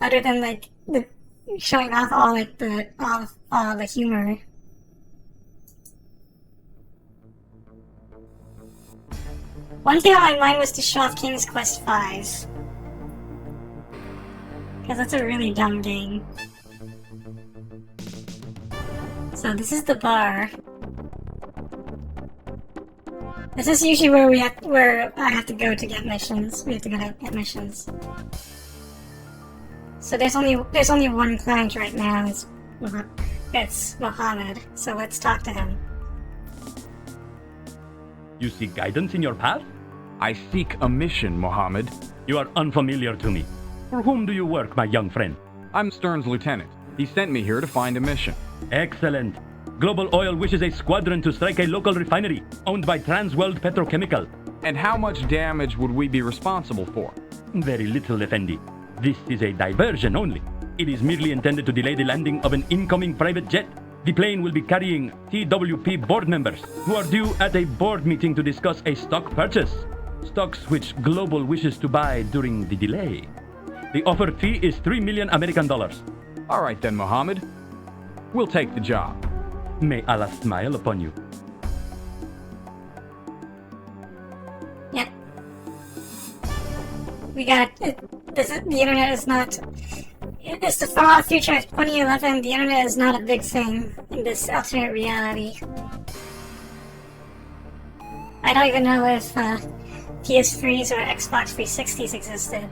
other than, like, showing off all the humor. One thing on my mind was to show off King's Quest V. Because that's a really dumb game. So this is the bar. This is usually where I have to go to get missions. We have to go to get missions. So there's only one client right now. It's Mohammed. So let's talk to him. You seek guidance in your path? I seek a mission, Mohammed. You are unfamiliar to me. For whom do you work, my young friend? I'm Stern's lieutenant. He sent me here to find a mission. Excellent. Global Oil wishes a squadron to strike a local refinery owned by Transworld Petrochemical. And how much damage would we be responsible for? Very little, Effendi. This is a diversion only. It is merely intended to delay the landing of an incoming private jet. The plane will be carrying TWP board members who are due at a board meeting to discuss a stock purchase. Stocks which Global wishes to buy during the delay. The offered fee is $3 million American. All right then, Mohammed. We'll take the job. May Allah smile upon you. Yep. We got it. The internet is not... It's the far-off future of 2011. The internet is not a big thing in this alternate reality. I don't even know if PS3s or Xbox 360s existed.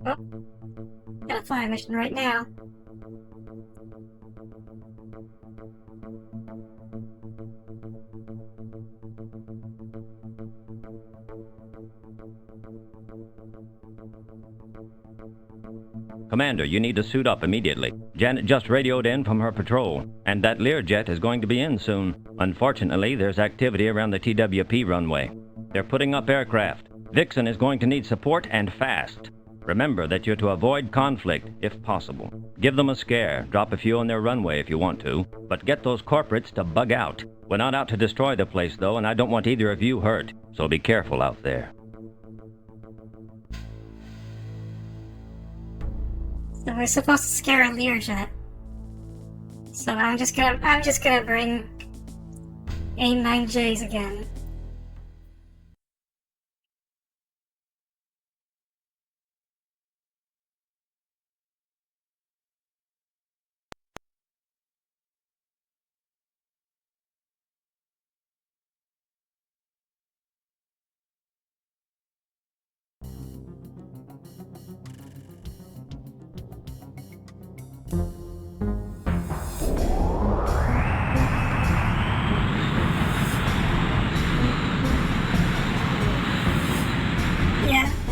Oh, gotta fly a mission right now. Commander, you need to suit up immediately. Janet just radioed in from her patrol, and that Learjet is going to be in soon. Unfortunately, there's activity around the TWP runway. They're putting up aircraft. Vixen is going to need support and fast. Remember that you're to avoid conflict, if possible. Give them a scare, drop a few on their runway if you want to, but get those corporates to bug out. We're not out to destroy the place, though, and I don't want either of you hurt, so be careful out there. So we're supposed to scare a Learjet. So I'm just gonna bring A9Js again.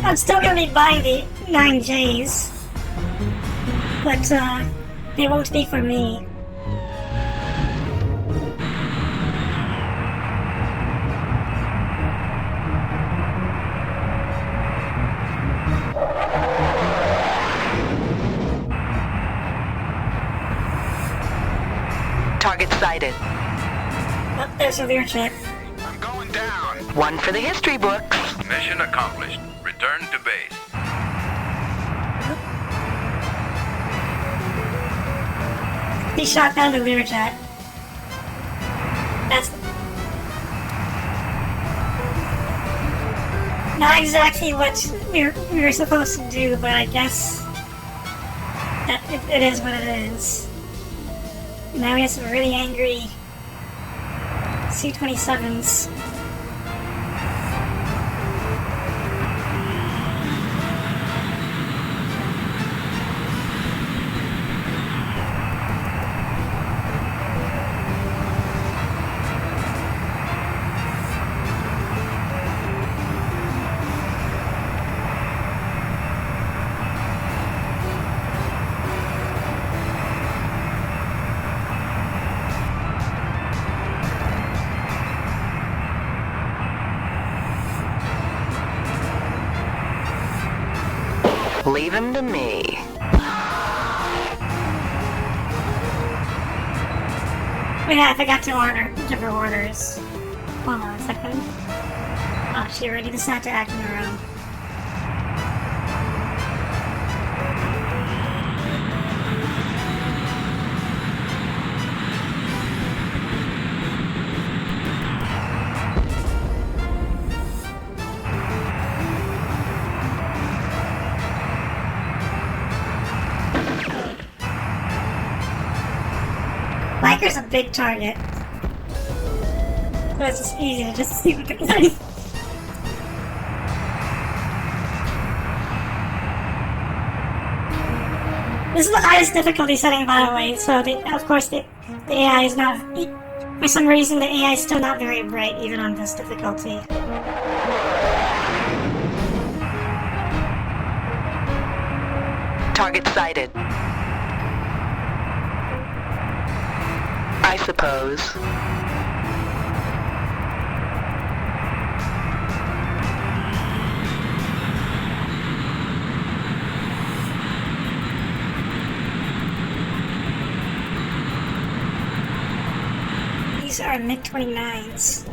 I'm still gonna be buying the 9Js, but they won't be for me. Target sighted. Oh, there's a rear check. I'm going down. One for the history books. Mission accomplished. Return to base. He shot down the rear jet. That's not exactly what we were supposed to do, but I guess that it is what it is. Now we have some really angry C-27s. Leave him to me. Oh yeah, I forgot to give her orders. Hold on a second. Oh, she already decided to act on her own. Biker's a big target. So it's just easy to just see what the guy. This is the highest difficulty setting, by the way, so of course the AI is not... For some reason, the AI is still not very bright, even on this difficulty. Target sighted. I suppose. These are MiG-29s.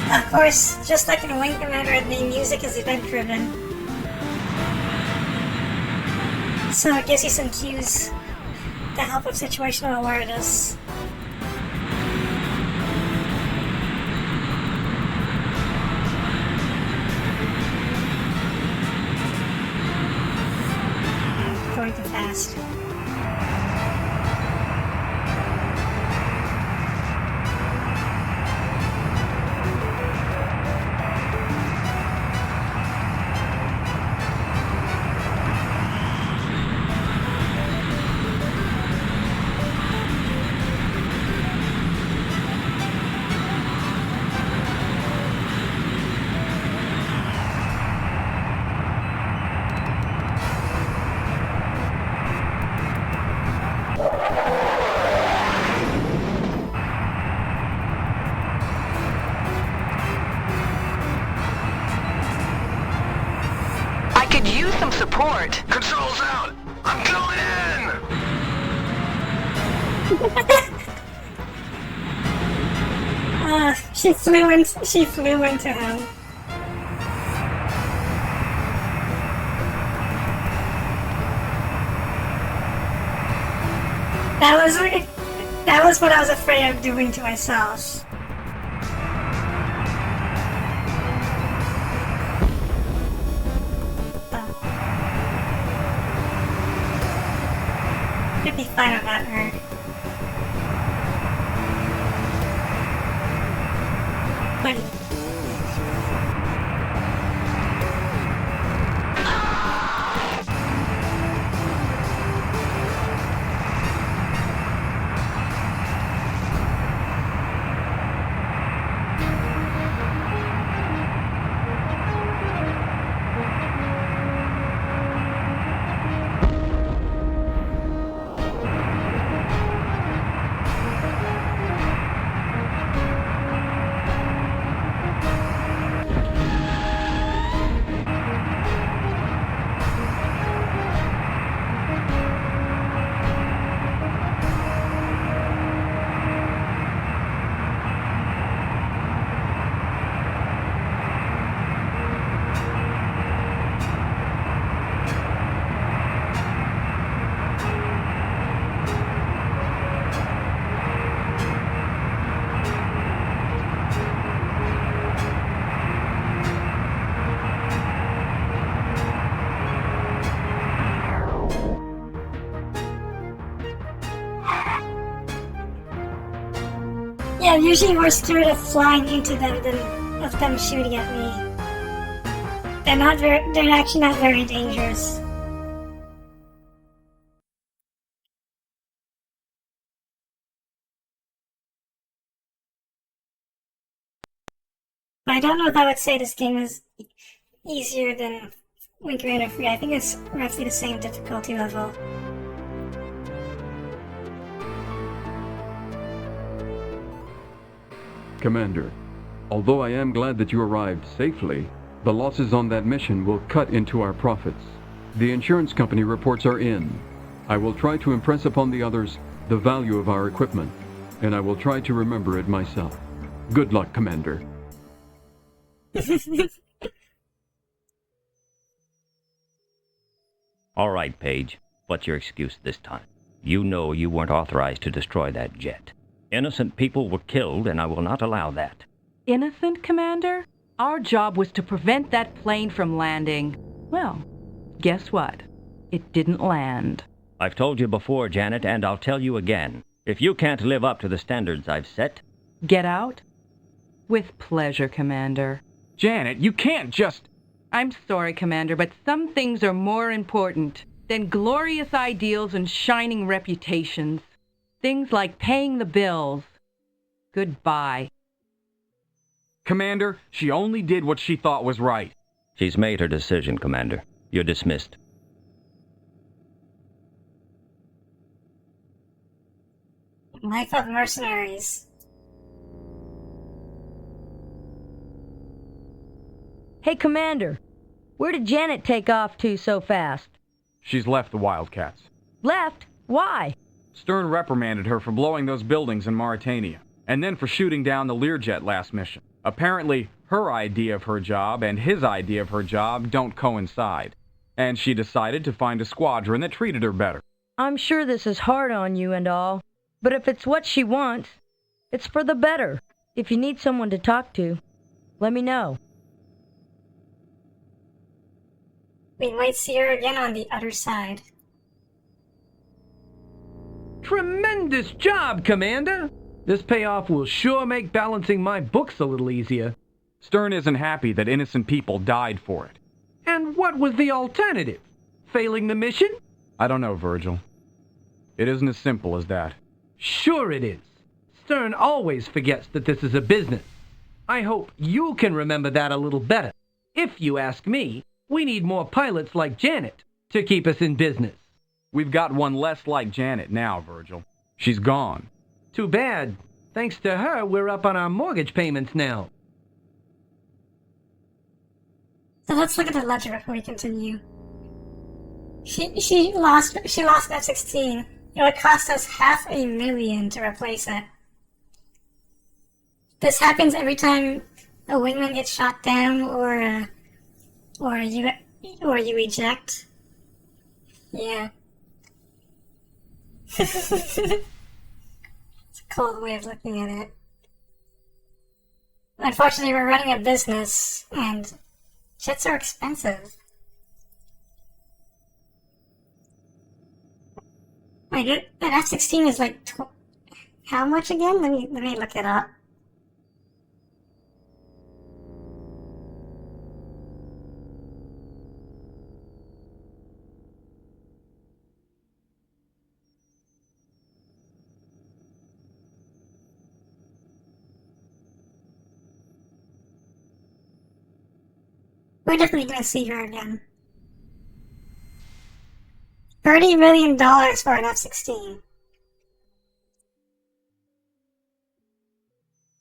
Of course, just like in Wing Commander, the music is event-driven. So it gives you some cues to help with situational awareness. Going too fast. Could use some support. Controls out! I'm going in! She flew into him. That was what I was afraid of doing to myself. Could be fine without her. But yeah, usually we're scared of flying into them than of them shooting at me. They're actually not very dangerous. But I don't know if I would say this game is easier than Wing Commander Free. I think it's roughly the same difficulty level. Commander, although I am glad that you arrived safely, the losses on that mission will cut into our profits. The insurance company reports are in. I will try to impress upon the others the value of our equipment, and I will try to remember it myself. Good luck, Commander. All right, Paige. What's your excuse this time? You know you weren't authorized to destroy that jet. Innocent people were killed, and I will not allow that. Innocent, Commander? Our job was to prevent that plane from landing. Well, guess what? It didn't land. I've told you before, Janet, and I'll tell you again. If you can't live up to the standards I've set... Get out? With pleasure, Commander. Janet, you can't just... I'm sorry, Commander, but some things are more important than glorious ideals and shining reputations. Things like paying the bills. Goodbye. Commander, she only did what she thought was right. She's made her decision, Commander. You're dismissed. Life of mercenaries. Hey, Commander. Where did Janet take off to so fast? She's left the Wildcats. Left? Why? Stern reprimanded her for blowing those buildings in Mauritania, and then for shooting down the Learjet last mission. Apparently, her idea of her job and his idea of her job don't coincide, and she decided to find a squadron that treated her better. I'm sure this is hard on you and all, but if it's what she wants, it's for the better. If you need someone to talk to, let me know. We might see her again on the other side. Tremendous job, Commander! This payoff will sure make balancing my books a little easier. Stern isn't happy that innocent people died for it. And what was the alternative? Failing the mission? I don't know, Virgil. It isn't as simple as that. Sure it is. Stern always forgets that this is a business. I hope you can remember that a little better. If you ask me, we need more pilots like Janet to keep us in business. We've got one less like Janet now, Virgil. She's gone. Too bad. Thanks to her, we're up on our mortgage payments now. So let's look at the ledger before we continue. She lost an F-16. It would cost us $500,000 to replace it. This happens every time a wingman gets shot down or you eject. Yeah. It's a cold way of looking at it. Unfortunately, we're running a business, and jets are expensive. Like, an F-16 is like, how much again? Let me look it up. We're definitely gonna see her again. $30 million for an F-16.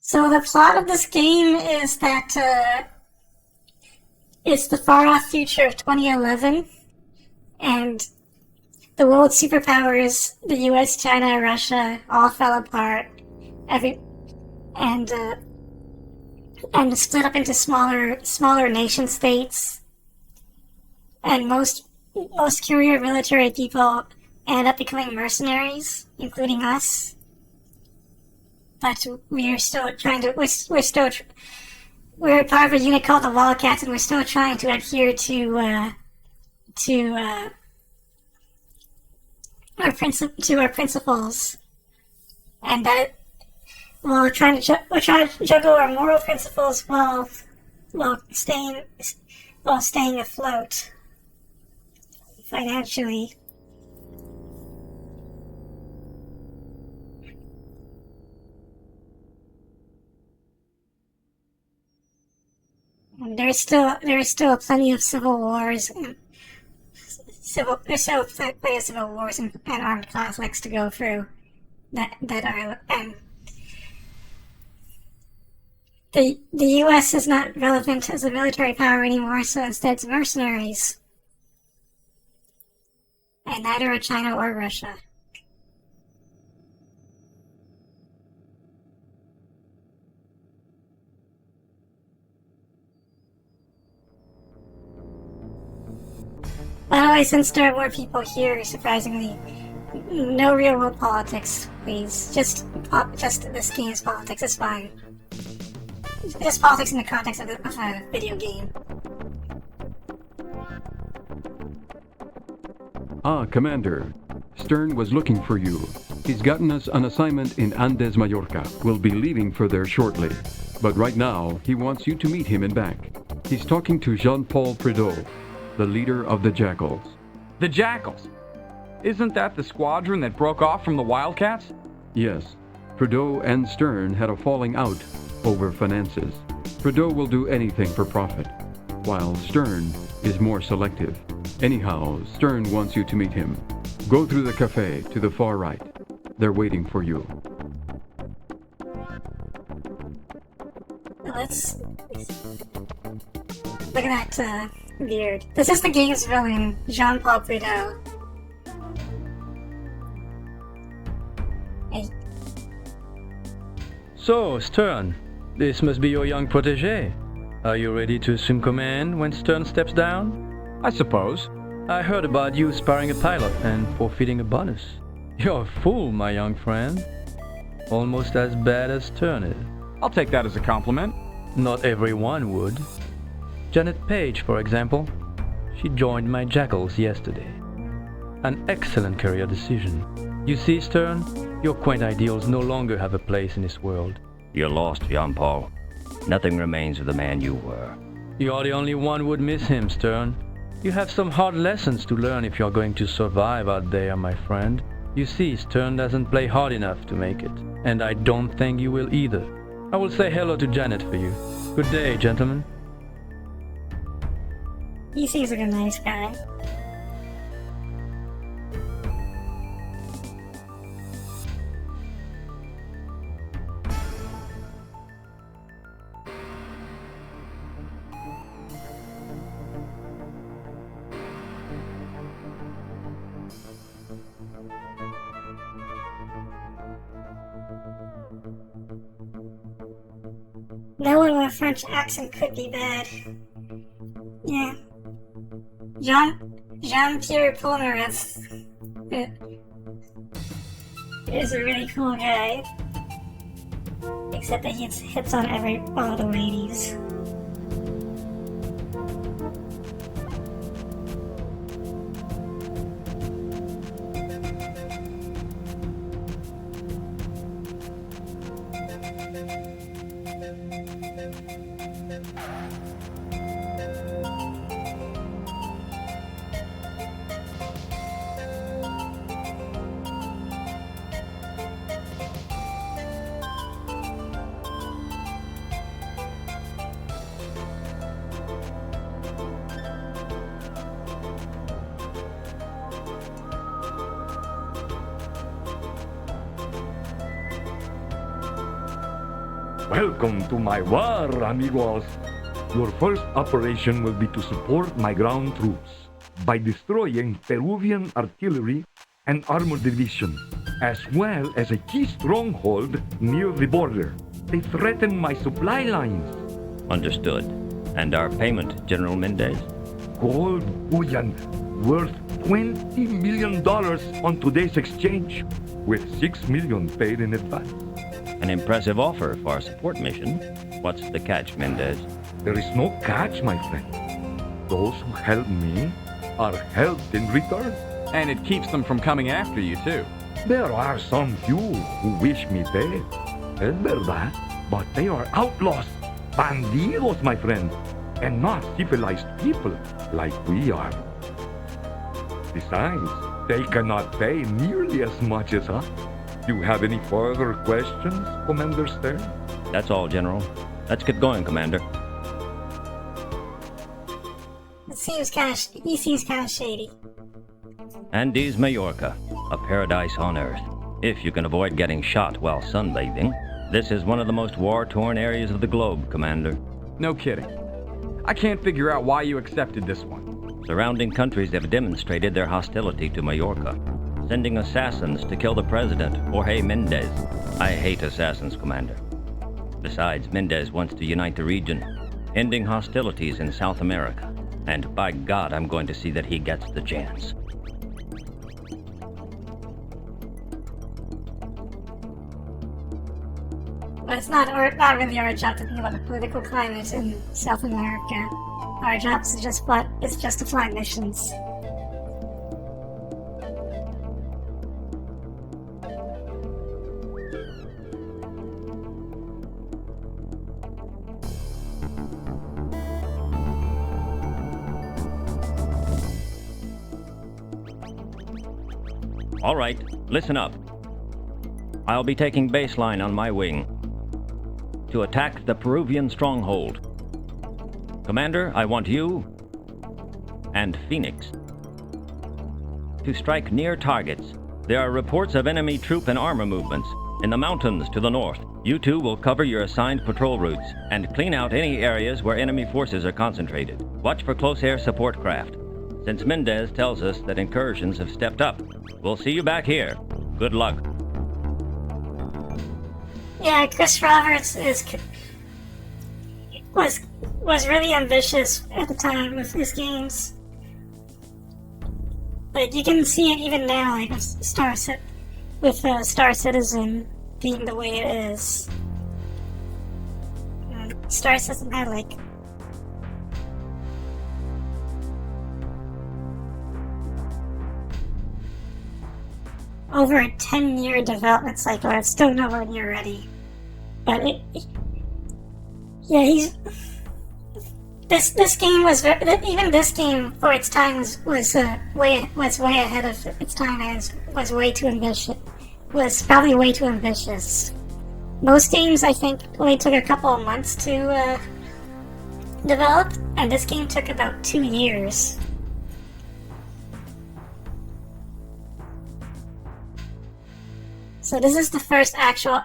So the plot of this game is that it's the far-off future of 2011, and the world superpowers, the US, China, Russia, all fell apart. And split up into smaller nation states, and most career military people end up becoming mercenaries, including us. But we're still trying to. We're part of a unit called the Wildcats, and we're still trying to adhere to our principles, and that. We're trying to juggle our moral principles while staying afloat financially. And there's still plenty of civil wars and armed conflicts to go through that are and. The US is not relevant as a military power anymore, so instead it's mercenaries. And neither are China or Russia. By the way, since there are more people here, surprisingly, no real world politics, please. Just this game's politics is fine. Just politics in the context of a video game. Ah, Commander. Stern was looking for you. He's gotten us an assignment in Andes, Mallorca. We'll be leaving for there shortly. But right now, he wants you to meet him and back. He's talking to Jean-Paul Prideaux, the leader of the Jackals. The Jackals? Isn't that the squadron that broke off from the Wildcats? Yes. Prideaux and Stern had a falling out over finances. Prideaux will do anything for profit, while Stern is more selective. Anyhow, Stern wants you to meet him. Go through the cafe to the far right. They're waiting for you. Let's look at that beard. This is the game's villain, Jean-Paul Prideaux. Hey. So, Stern, this must be your young protégé. Are you ready to assume command when Stern steps down? I suppose. I heard about you sparring a pilot and forfeiting a bonus. You're a fool, my young friend. Almost as bad as Stern is. I'll take that as a compliment. Not everyone would. Janet Page, for example. She joined my Jackals yesterday. An excellent career decision. You see, Stern, your quaint ideals no longer have a place in this world. You're lost, Jean-Paul. Nothing remains of the man you were. You're the only one who would miss him, Stern. You have some hard lessons to learn if you're going to survive out there, my friend. You see, Stern doesn't play hard enough to make it, and I don't think you will either. I will say hello to Janet for you. Good day, gentlemen. He seems like a nice guy. No one with a French accent could be bad. Yeah. Jean-Pierre Polnareff. is a really cool guy. Except that he hits on all the ladies. Welcome to my war, amigos. Your first operation will be to support my ground troops by destroying Peruvian artillery and armored division, as well as a key stronghold near the border. They threaten my supply lines. Understood. And our payment, General Mendez? Gold bullion worth $20 million on today's exchange, with $6 million paid in advance. An impressive offer for a support mission. What's the catch, Mendez? There is no catch, my friend. Those who help me are helped in return. And it keeps them from coming after you, too. There are some few who wish me dead. Es verdad. But they are outlaws. Bandidos, my friend. And not civilized people like we are. Besides, they cannot pay nearly as much as us. Do you have any further questions, Commander Stern? That's all, General. Let's get going, Commander. He seems kind of shady. Andes, Majorca, a paradise on Earth. If you can avoid getting shot while sunbathing, this is one of the most war-torn areas of the globe, Commander. No kidding. I can't figure out why you accepted this one. Surrounding countries have demonstrated their hostility to Majorca, sending assassins to kill the president, Jorge Mendez. I hate assassins, Commander. Besides, Mendez wants to unite the region, ending hostilities in South America. And by God, I'm going to see that he gets the chance. But it's not really our job to think about the political climate in South America. Our job is just to fly missions. All right, listen up. I'll be taking baseline on my wing to attack the Peruvian stronghold. Commander, I want you and Phoenix to strike near targets. There are reports of enemy troop and armor movements in the mountains to the north. You two will cover your assigned patrol routes and clean out any areas where enemy forces are concentrated. Watch for close air support craft, since Mendez tells us that incursions have stepped up. We'll see you back here. Good luck. Yeah, Chris Roberts was really ambitious at the time with his games. Like you can see it even now, like with Star Citizen being the way it is. Star Citizen had like over a 10-year development cycle. It's still nowhere near ready. But this game was even this game for its time was way ahead of its time and was way too ambitious. Was probably way too ambitious. Most games I think only took a couple of months to develop, and this game took about 2 years. So this is the first actual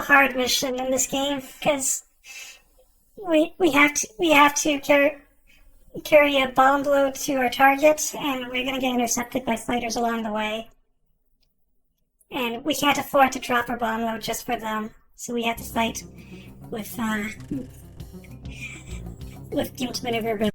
hard mission in this game, because we have to carry a bomb load to our target, and we're gonna get intercepted by fighters along the way. And we can't afford to drop our bomb load just for them, so we have to fight with doomed maneuverability.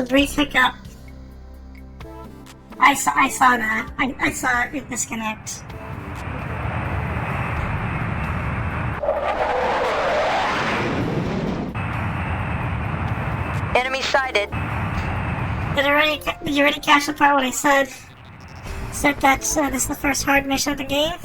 a brief hiccup. I saw that. I saw it disconnect. Enemy sighted. Did you already catch the part when I said that this is the first hard mission of the game?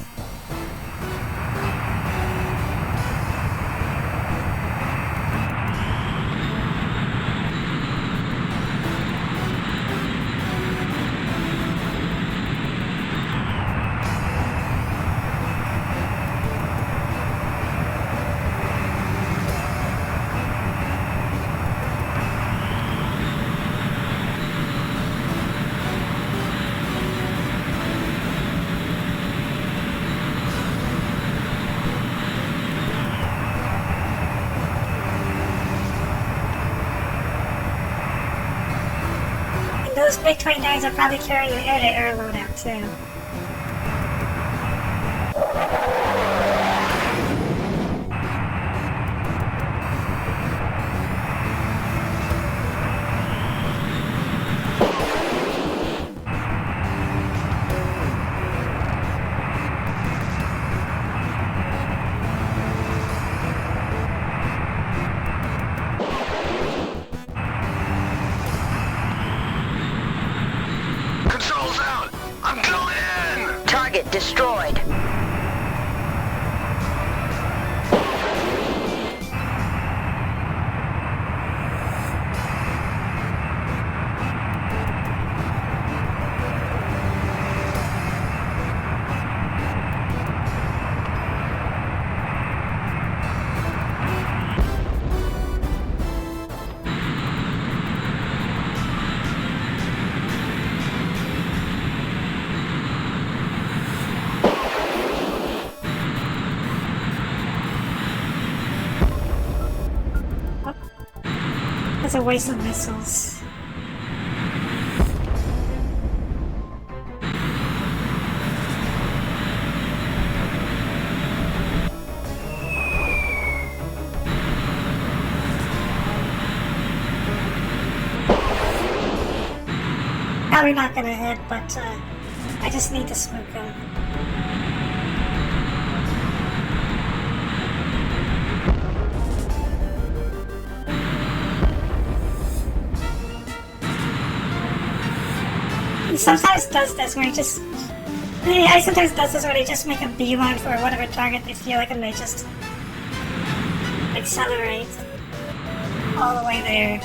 Those big 29s are probably carrying an air-to-air loadout too. Controls out! I'm going in! Target destroyed. That's a waste of missiles. Probably not gonna hit, but I just need to smoke them. Sometimes does this where he just... I sometimes does this where they just make a beeline for whatever target they feel like and they just accelerate all the way there.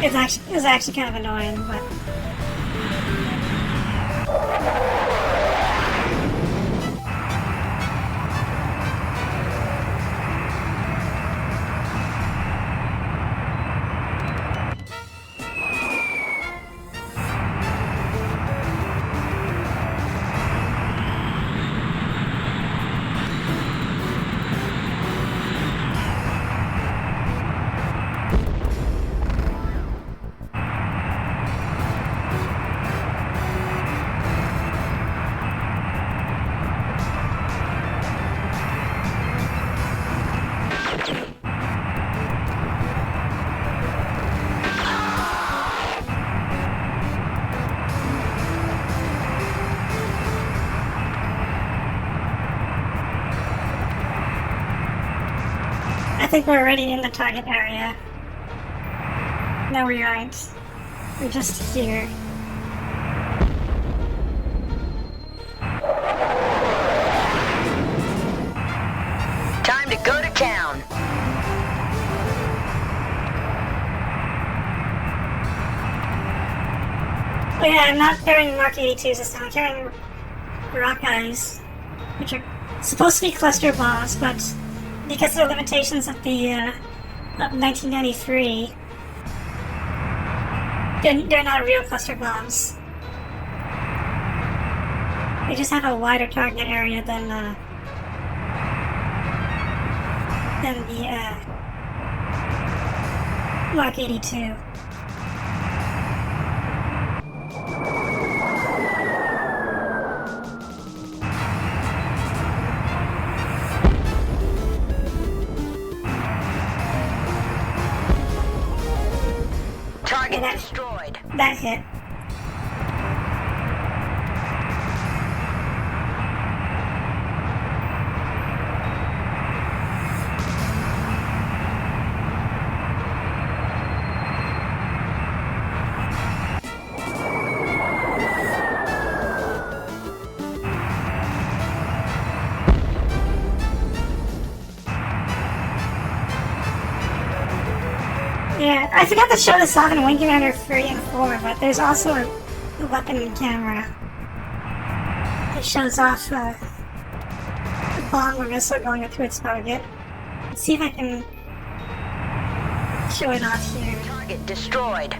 It's actually kind of annoying, but... I think we're already in the target area. No, we aren't. We're just here. Time to go to town. Oh yeah, I'm not carrying Mark 82s this time. I'm carrying Rock Eyes, which are supposed to be cluster bombs, but because of the limitations of the of 1993, they're not real cluster bombs. They just have a wider target area than the Mark 82. that hit. Yeah, I forgot to show this off in Wing Commander 3 and 4, but there's also a weapon camera. It shows off a bomb or missile going up to its target. Let's see if I can show it off here. Target destroyed.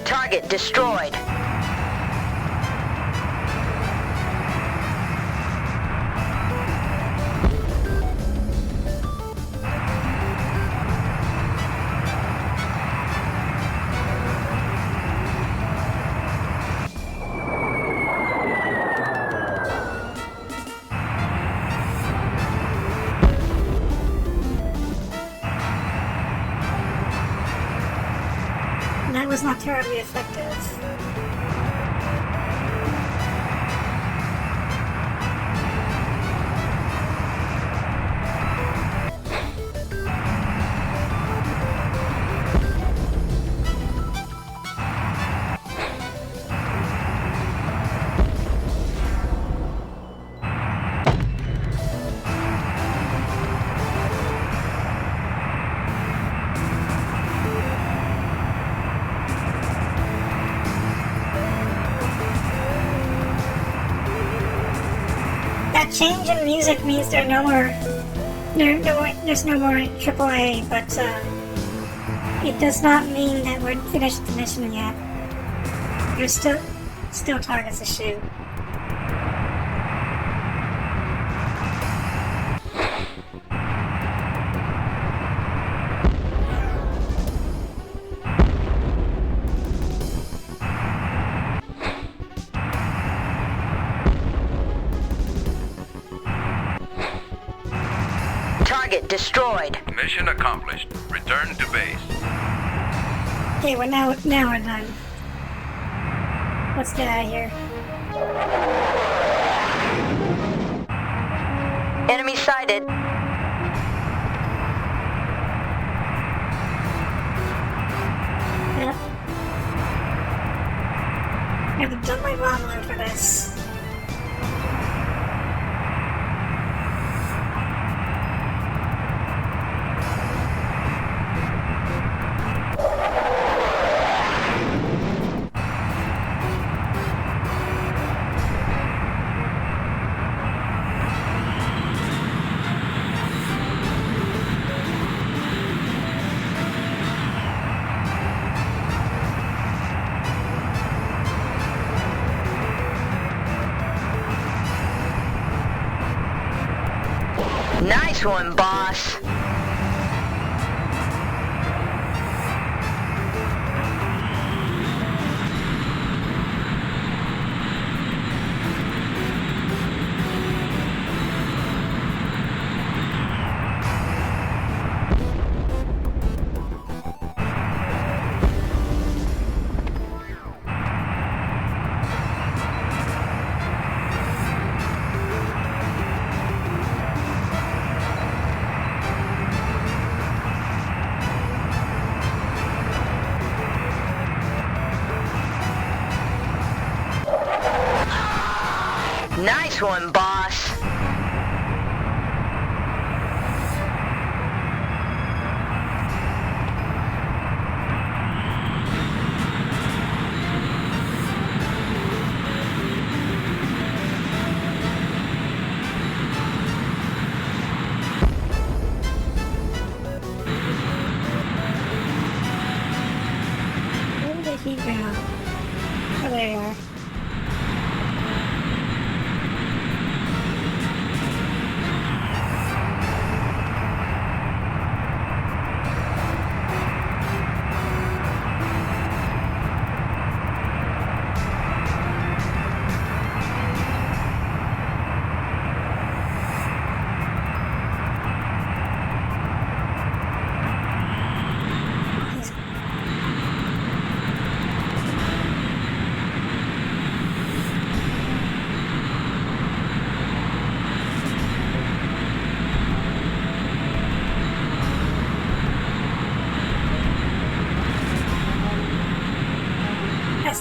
Target destroyed. That was not terribly effective. That change in music means there's no more AAA, but it does not mean that we're finished the mission yet. There's still targets to shoot. Target destroyed. Mission accomplished. Return to base. Okay, well now we're done. Let's get out of here. Enemy sighted. Yep. I have to dump my bomb load for this. Nice one, boss. Nice one, boss.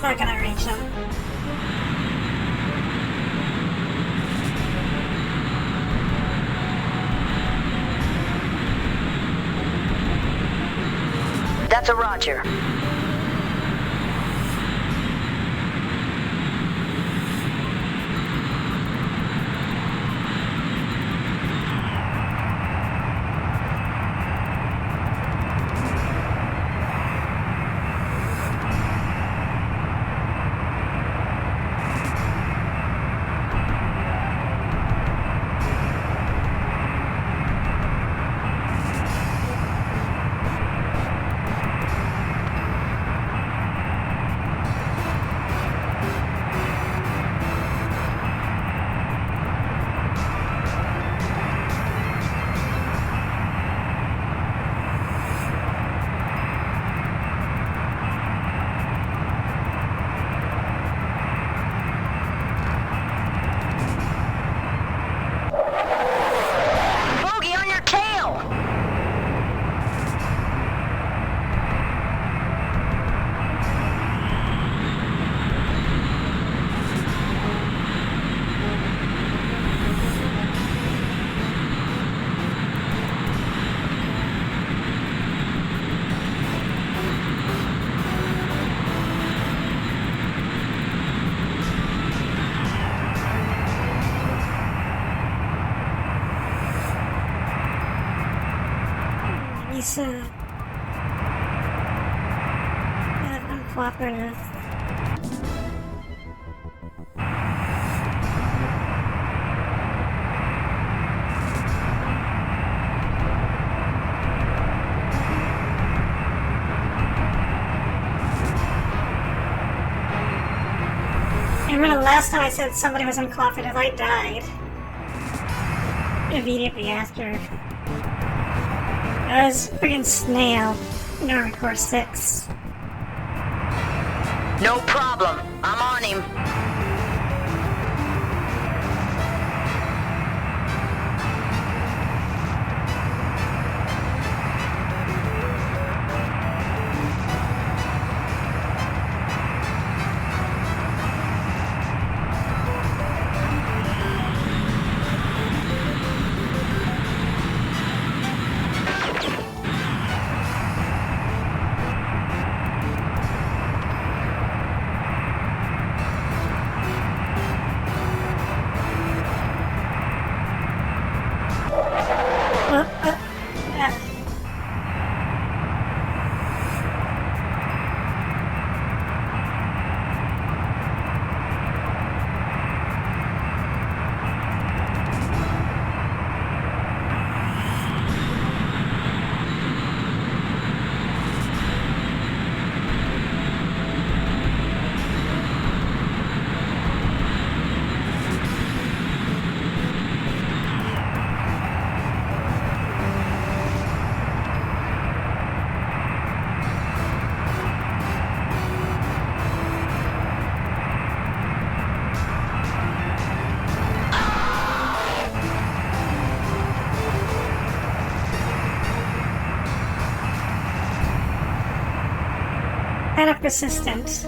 not gonna reach him. That's a Roger. He's uncooperative. I remember the last time I said somebody was uncooperative, I died. Immediately after. I was friggin' Snail in Army Corps 6. No problem. I'm on him. Kind of persistent.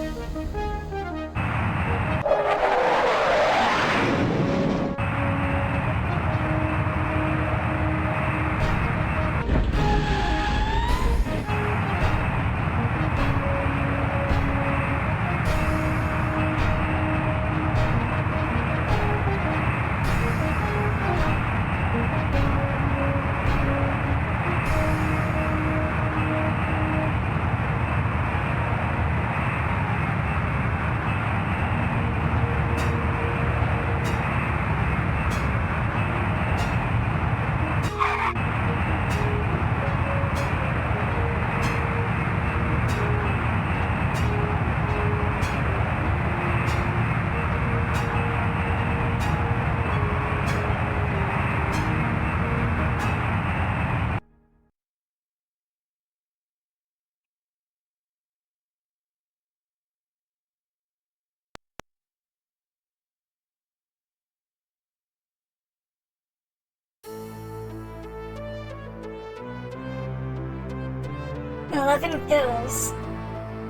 $11 pills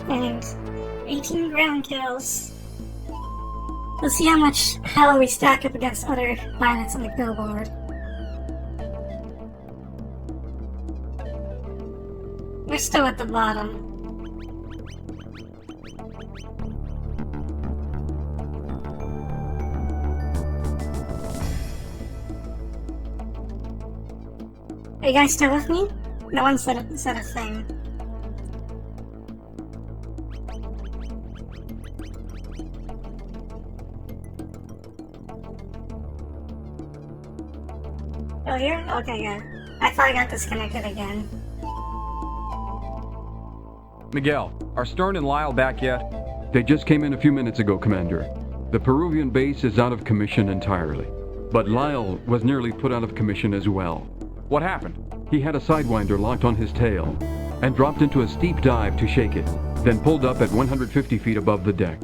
and 18 ground kills. Let's see how much hell we stack up against other pilots on the kill board. We're still at the bottom. Are you guys still with me? No one said a thing. Oh, here? Okay, good. I thought I got disconnected again. Miguel, are Stern and Lyle back yet? They just came in a few minutes ago, Commander. The Peruvian base is out of commission entirely. But Lyle was nearly put out of commission as well. What happened? He had a Sidewinder locked on his tail and dropped into a steep dive to shake it, then pulled up at 150 feet above the deck.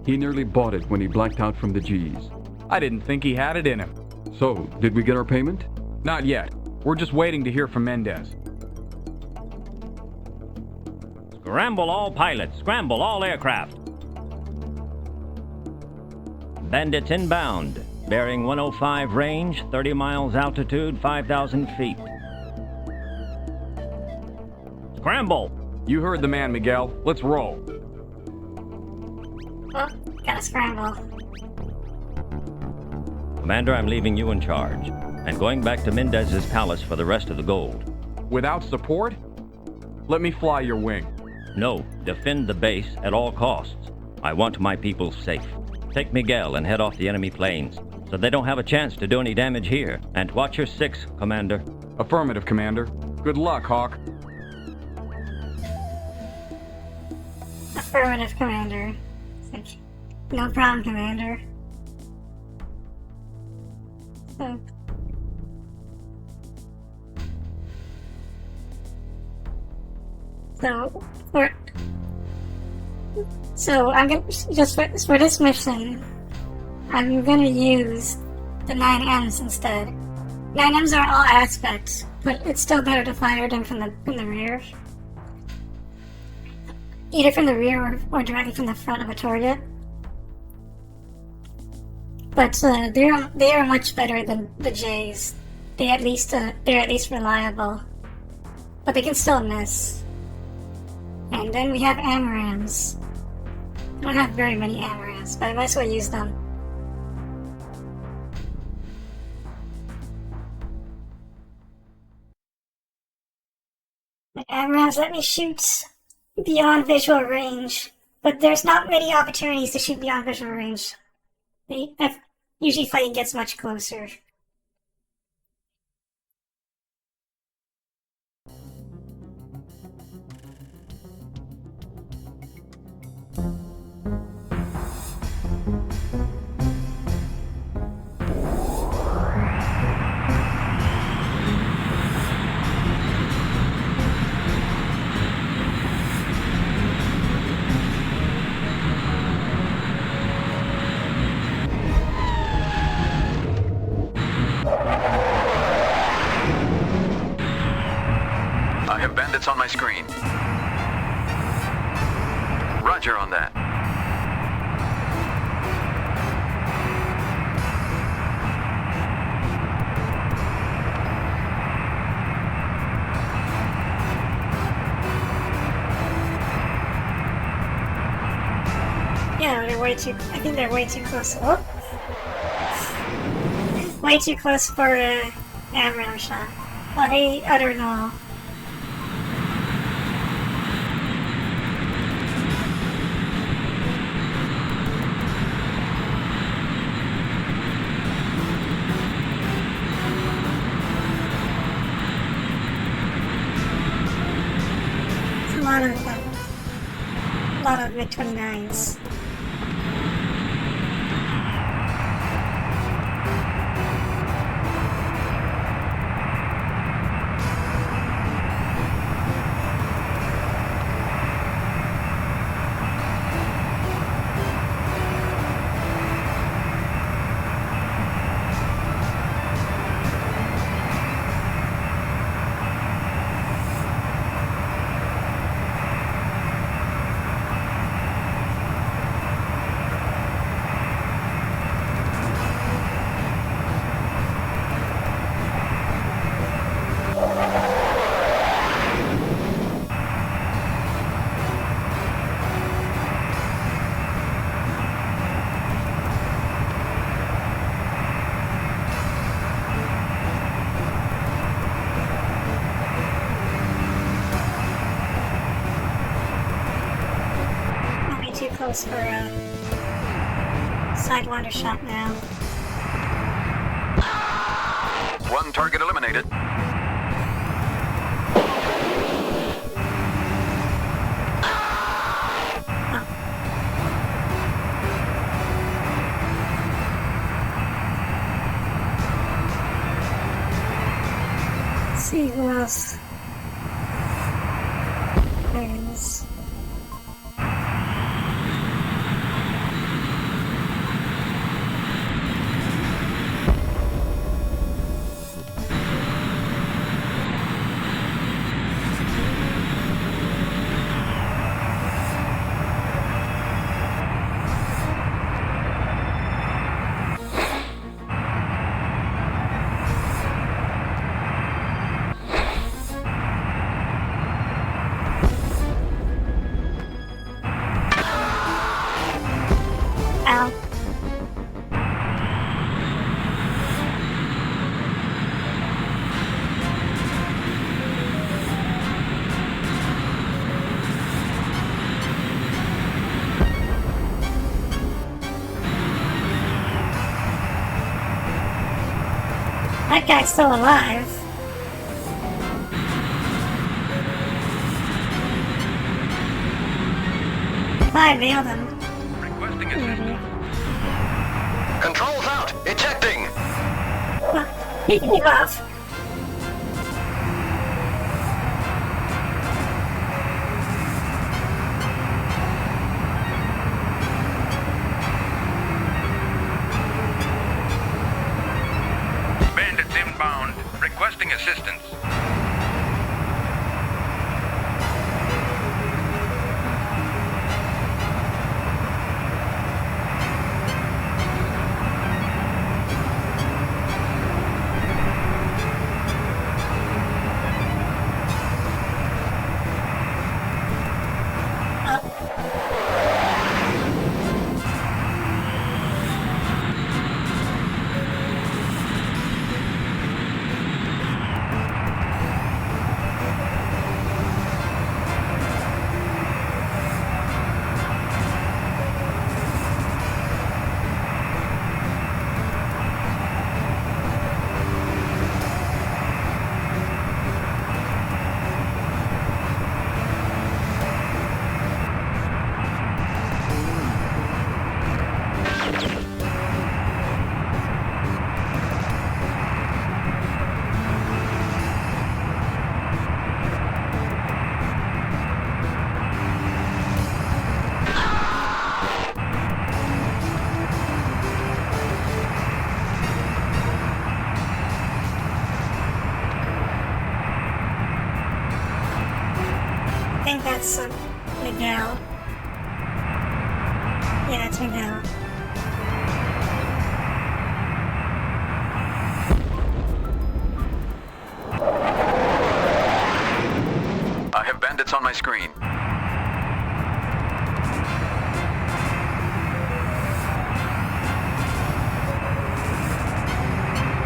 He nearly bought it when he blacked out from the G's. I didn't think he had it in him. So, did we get our payment? Not yet. We're just waiting to hear from Mendez. Scramble all pilots. Scramble all aircraft. Bandits inbound. Bearing 105 range, 30 miles altitude, 5,000 feet. Scramble! You heard the man, Miguel. Let's roll. Oh, gotta scramble. Commander, I'm leaving you in charge, and going back to Mendez's palace for the rest of the gold. Without support? Let me fly your wing. No, defend the base at all costs. I want my people safe. Take Miguel and head off the enemy planes, so they don't have a chance to do any damage here. And watch your six, Commander. Affirmative, Commander. Good luck, Hawk. Affirmative, Commander. No problem, Commander. So I'm gonna just for this mission, I'm gonna use the 9Ms instead. 9Ms are all aspects, but it's still better to fire them from the rear, either from the rear or directly from the front of a target. But they are much better than the J's. They're at least reliable, but they can still miss. And then we have AMRAAMs. I don't have very many AMRAAMs, but I might as well use them. The AMRAAMs let me shoot beyond visual range, but there's not many opportunities to shoot beyond visual range. Usually fighting gets much closer. I have bandits on my screen. Roger on that. Yeah, I think they're way too close. Oh. Way too close for an AMRAAM shot. Oh, hey, utter Noel. It's a lot of MiG-29s. close for a Sidewinder shot now. One target eliminated. Let's see who else wins. Ow. That guy's still alive. I nailed him. Requesting assistance. Controls out! Ejecting! He gave off. Bandits inbound. Requesting assistance. I think that's Miguel. Yeah, that's Miguel. I have bandits on my screen.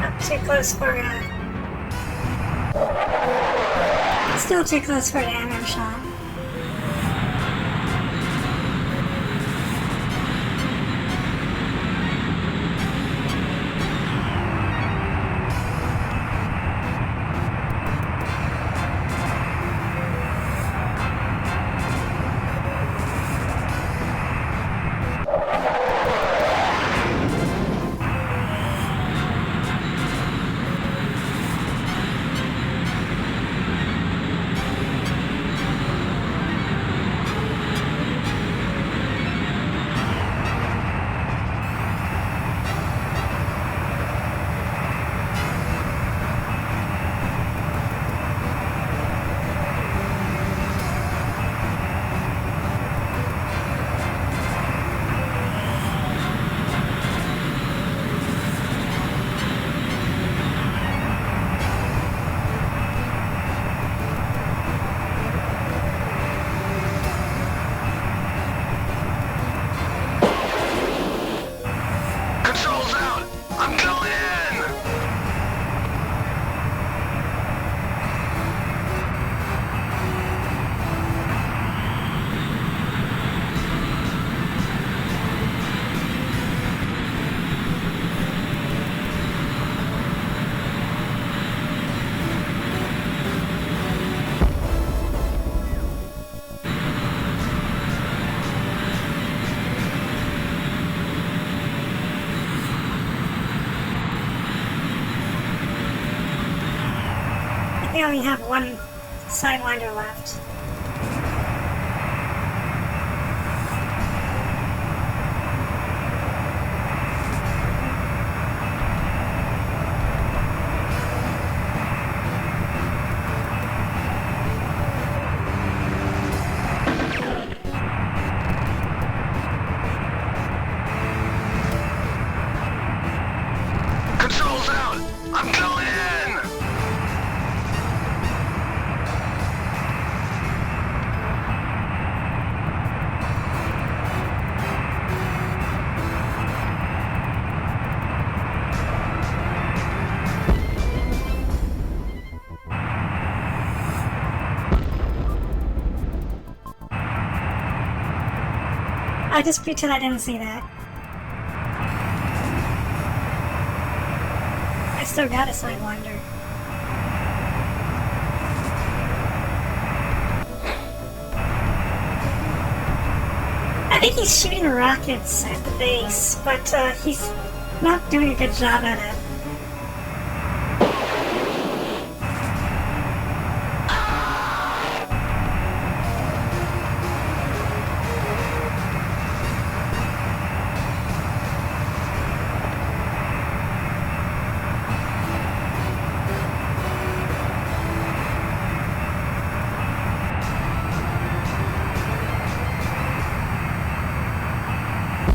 Not too close for still too close for an ammo shot. I only have one Sidewinder left. Controls out! I'm going in! I just pretend I didn't see that. I still got a Sidewinder. I think he's shooting rockets at the base, but he's not doing a good job at it.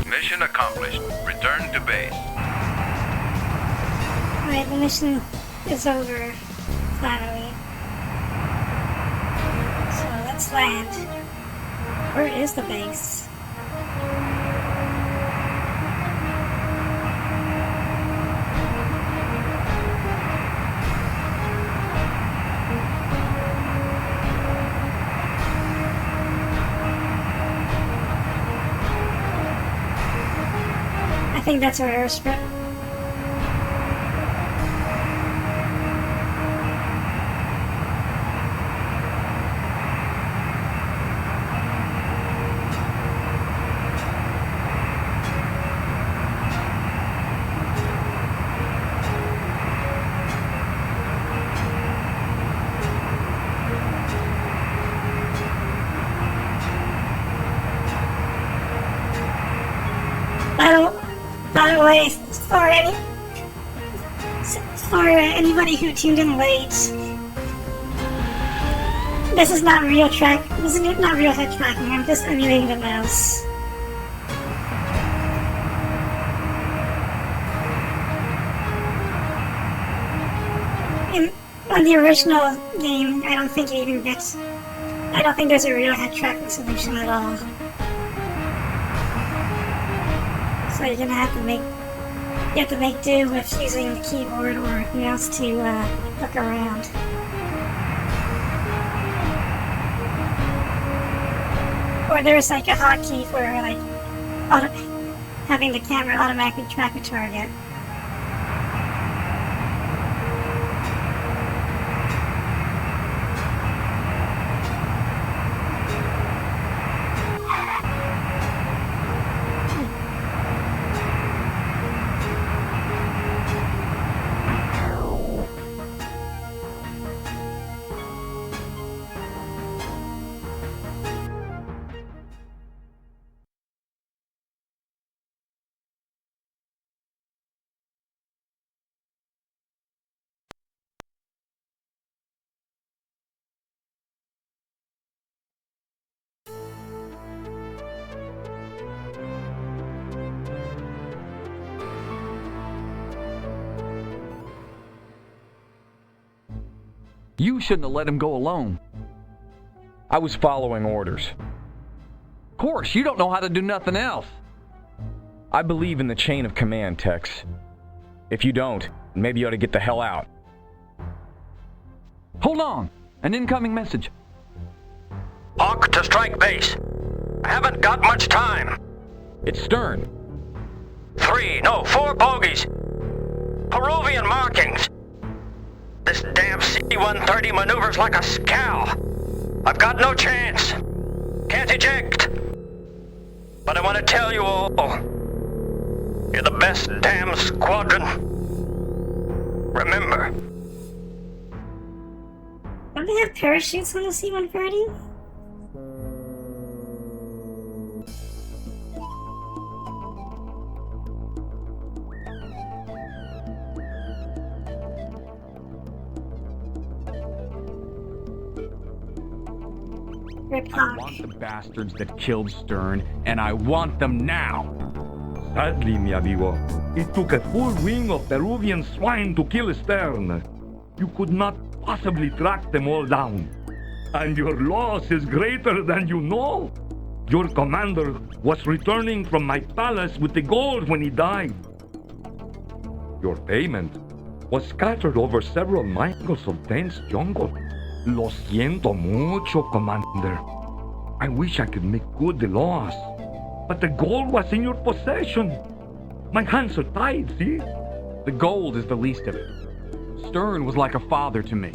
Mission accomplished. Return to base. Alright, the mission is over, finally. So let's land. Where is the base? I think that's our airstrip. By the way, for anybody who tuned in late, this is not real track. This is not real head tracking. I'm just emulating the mouse. On the original game, I don't think it even gets. I don't think there's a real head tracking solution at all. So you're gonna have to make do with using the keyboard or mouse to look around. Or there's like a hotkey for like having the camera automatically track a target. You shouldn't have let him go alone. I was following orders. Of course, you don't know how to do nothing else. I believe in the chain of command, Tex. If you don't, maybe you ought to get the hell out. Hold on! An incoming message. Hawk to strike base. I haven't got much time. It's Stern. 4 bogeys. Peruvian markings. This damn C-130 maneuvers like a scow. I've got no chance. Can't eject. But I want to tell you all, you're the best damn squadron. Remember, Don't they have parachutes on the C-130? I want the bastards that killed Stern, and I want them now! Sadly, mi amigo, it took a full wing of Peruvian swine to kill Stern. You could not possibly track them all down. And your loss is greater than you know. Your commander was returning from my palace with the gold when he died. Your payment was scattered over several miles of dense jungle. Lo siento mucho, Commander. I wish I could make good the loss, but the gold was in your possession. My hands are tied, see? The gold is the least of it. Stern was like a father to me.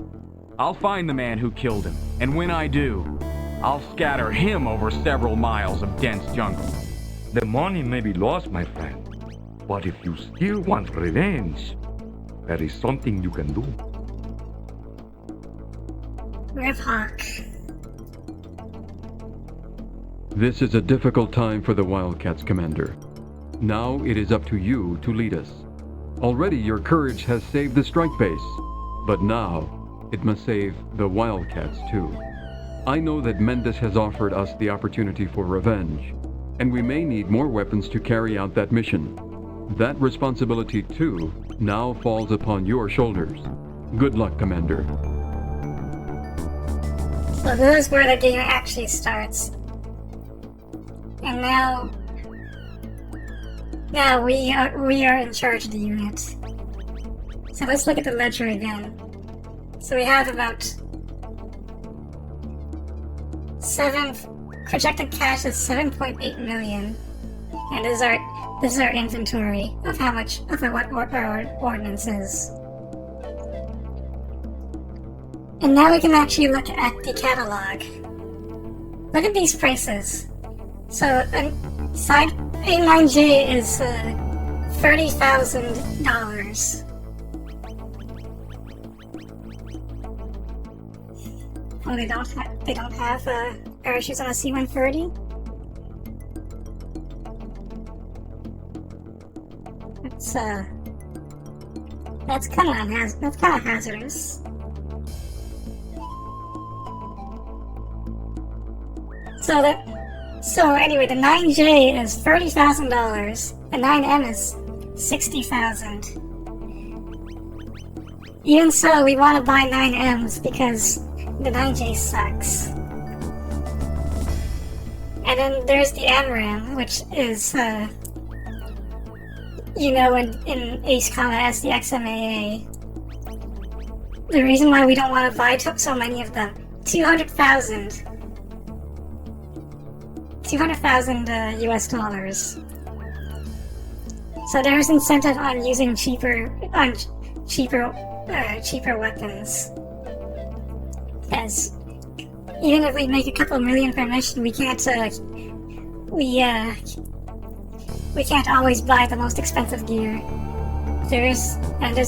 I'll find the man who killed him, and when I do, I'll scatter him over several miles of dense jungle. The money may be lost, my friend, but if you still want revenge, there is something you can do. Rev Hawk. This is a difficult time for the Wildcats, Commander. Now it is up to you to lead us. Already your courage has saved the strike base, but now it must save the Wildcats too. I know that Mendes has offered us the opportunity for revenge, and we may need more weapons to carry out that mission. That responsibility too now falls upon your shoulders. Good luck, Commander. So this is where the game actually starts. And now we are in charge of the unit. So let's look at the ledger again. So we have about 7 projected cash is 7.8 million, and this is our inventory of how much of what our ordnance is. And now we can actually look at the catalog. Look at these prices. So side A9J is $30,000. Oh, they don't have parachutes on a C-130. That's kind of hazardous. So anyway, the 9J is $30,000. The 9M is $60,000. Even so, we want to buy 9Ms because the 9J sucks. And then there's the MRAM, which is, in Ace Combat as the XMAA. The reason why we don't want to buy so many of them, 200,000 US dollars. So there's incentive on using cheaper weapons. Because even if we make a couple million per mission, we can't always buy the most expensive gear. There's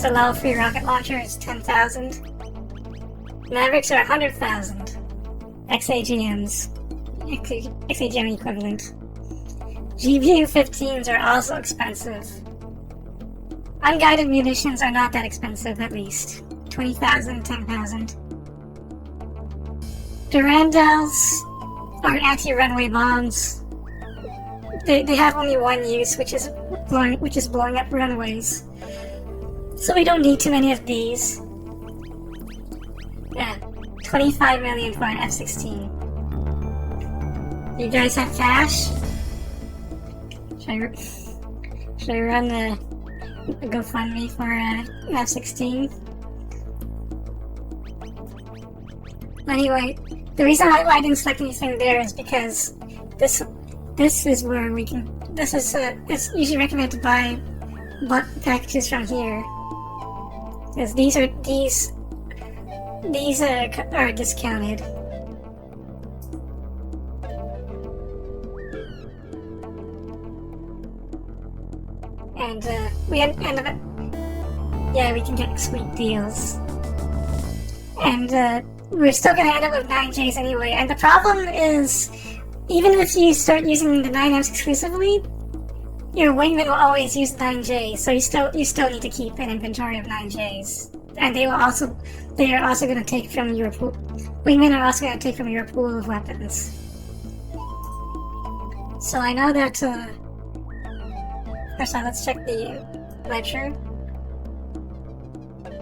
a level 3 rocket launcher, it's 10,000. Mavericks are 100,000. XAGMs. XAGM equivalent. GPU 15s are also expensive. Unguided munitions are not that expensive, at least. 20,000, 10,000. Durandals are anti-runway bombs. They have only one use, which is blowing up runways. So we don't need too many of these. Yeah, 25 million for an F-16. You guys have cash? Should I run the GoFundMe for an F-16? Anyway, the reason why I didn't select anything there is because this is where we can. It's usually recommended to buy packages from here, because these are discounted. And we can get sweet deals. And we're still gonna end up with 9Js anyway, and the problem is, even if you start using the 9Ms exclusively, your wingman will always use 9Js, so you still need to keep an inventory of 9Js. And they are also gonna take from your pool. Wingmen are also gonna take from your pool of weapons. So I know that, first of all, let's check the ledger.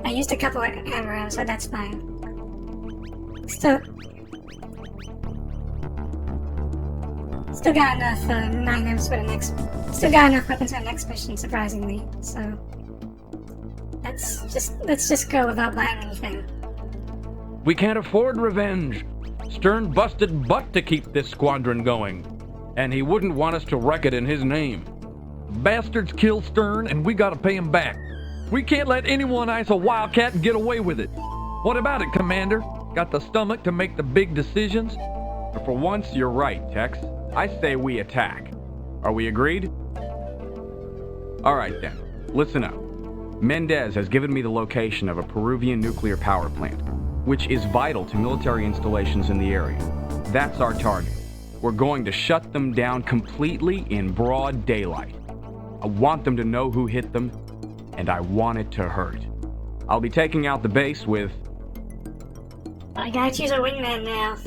I used a couple of ammo, so that's fine. Still got enough 9Ms for the next. Still got enough weapons for the next mission, surprisingly. So let's just go without buying anything. We can't afford revenge. Stern busted butt to keep this squadron going, and he wouldn't want us to wreck it in his name. Bastards killed Stern, and we gotta pay him back. We can't let anyone ice a Wildcat and get away with it. What about it, Commander? Got the stomach to make the big decisions? But for once, you're right, Tex. I say we attack. Are we agreed? Alright then, listen up. Mendez has given me the location of a Peruvian nuclear power plant, which is vital to military installations in the area. That's our target. We're going to shut them down completely in broad daylight. I want them to know who hit them, and I want it to hurt. I'll be taking out the base with... I gotta choose a wingman now.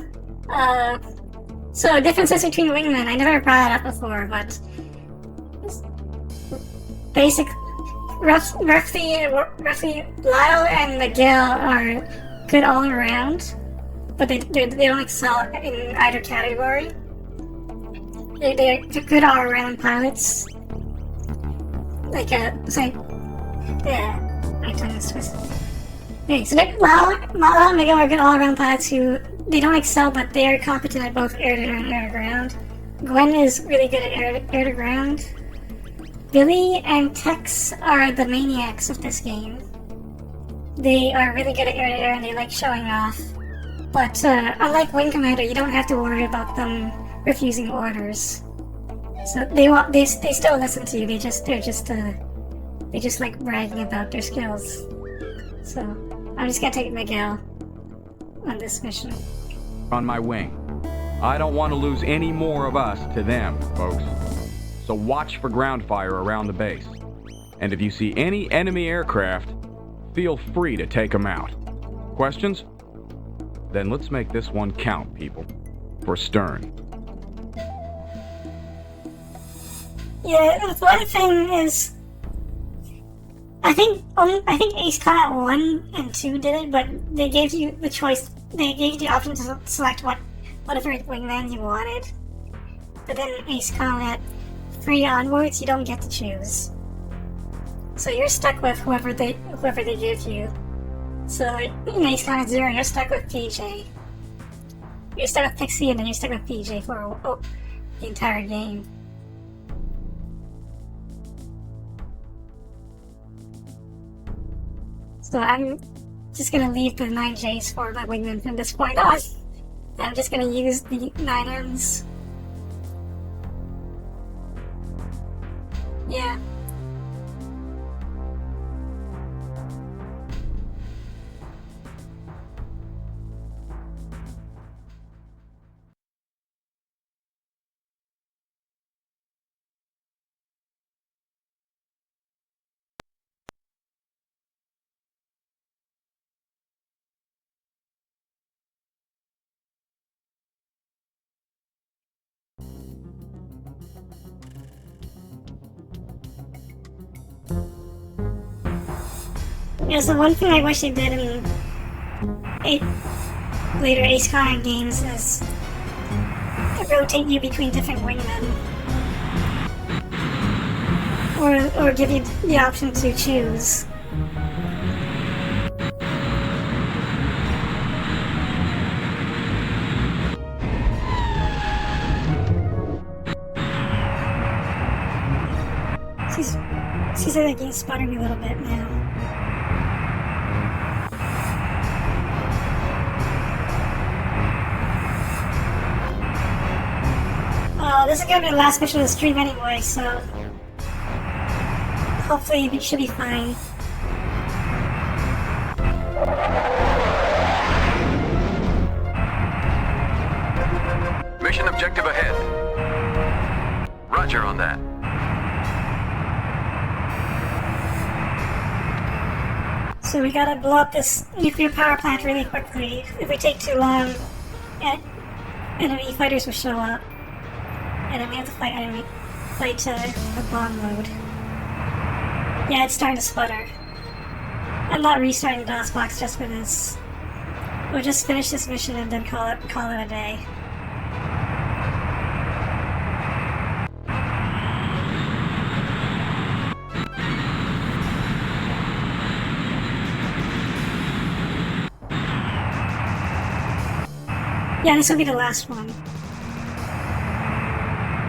So differences between wingmen, I never brought it up before, but... roughly, Lyle and Miguel are good all around, but they don't excel in either category. They're good all around pilots. My tongue is twisted. Okay, so Lyle and Miguel are good all around pilots who, they don't excel, but they are competent at both air-to-air and air-to-ground. Gwen is really good at air-to-ground. Billy and Tex are the maniacs of this game. They are really good at air-to-air and they like showing off. But unlike Wing Commander, you don't have to worry about them refusing orders. So they still listen to you. They just like bragging about their skills. So I'm just gonna take Miguel on this mission. On my wing. I don't want to lose any more of us to them, folks. So watch for ground fire around the base. And if you see any enemy aircraft, feel free to take them out. Questions? Then let's make this one count, people. For Stern. Yeah, the one thing is, I think Ace Combat 1 and 2 did it, but they gave you the choice. They gave you the option to select whatever wingman you wanted. But then Ace Combat 3 onwards, you don't get to choose. So you're stuck with whoever they give you. So in Ace Combat 0, you're stuck with PJ. You're stuck with Pixie, and then you're stuck with PJ for the entire game. So I'm just gonna leave the 9Js for my wingman from this point on. I'm just gonna use the 9Ms. Yeah. Yeah, so one thing I wish they did in later Ace Combat games is rotate you between different wingmen. Or give you the option to choose. Seems like the game's sputtering a little bit now. This is gonna be the last mission of the stream anyway, so hopefully it should be fine. Mission objective ahead. Roger on that. So we gotta blow up this nuclear power plant really quickly. If we take too long, enemy fighters will show up. And then we have to fight a bomb load. Yeah, it's starting to sputter. I'm not restarting DOSBox just for this. We'll just finish this mission and then call it a day. Yeah, this will be the last one.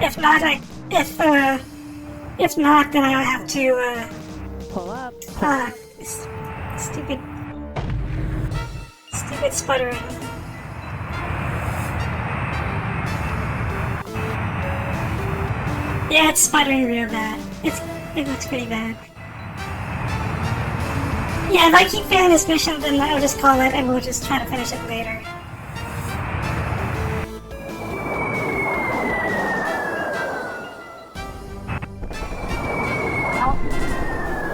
If not, then I'll have to, pull up. Stupid sputtering. Yeah, it's sputtering real bad. It looks pretty bad. Yeah, if I keep failing this mission, then I'll just call it and we'll just try to finish it later.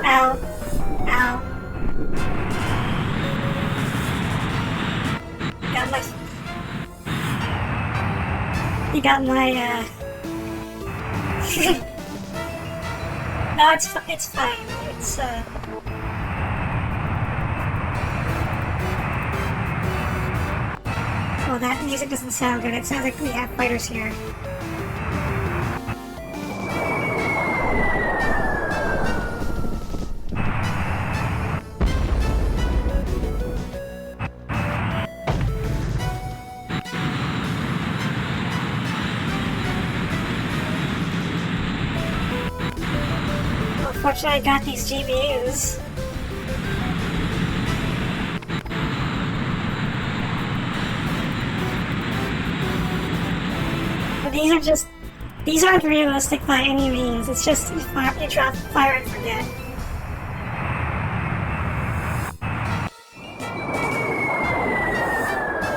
Ow. Ow. You got my, No, it's fine. It's, Oh, that music doesn't sound good. It sounds like we have fighters here. Fortunately, I got these GBUs. But these aren't realistic by any means. It's just you drop fire and forget.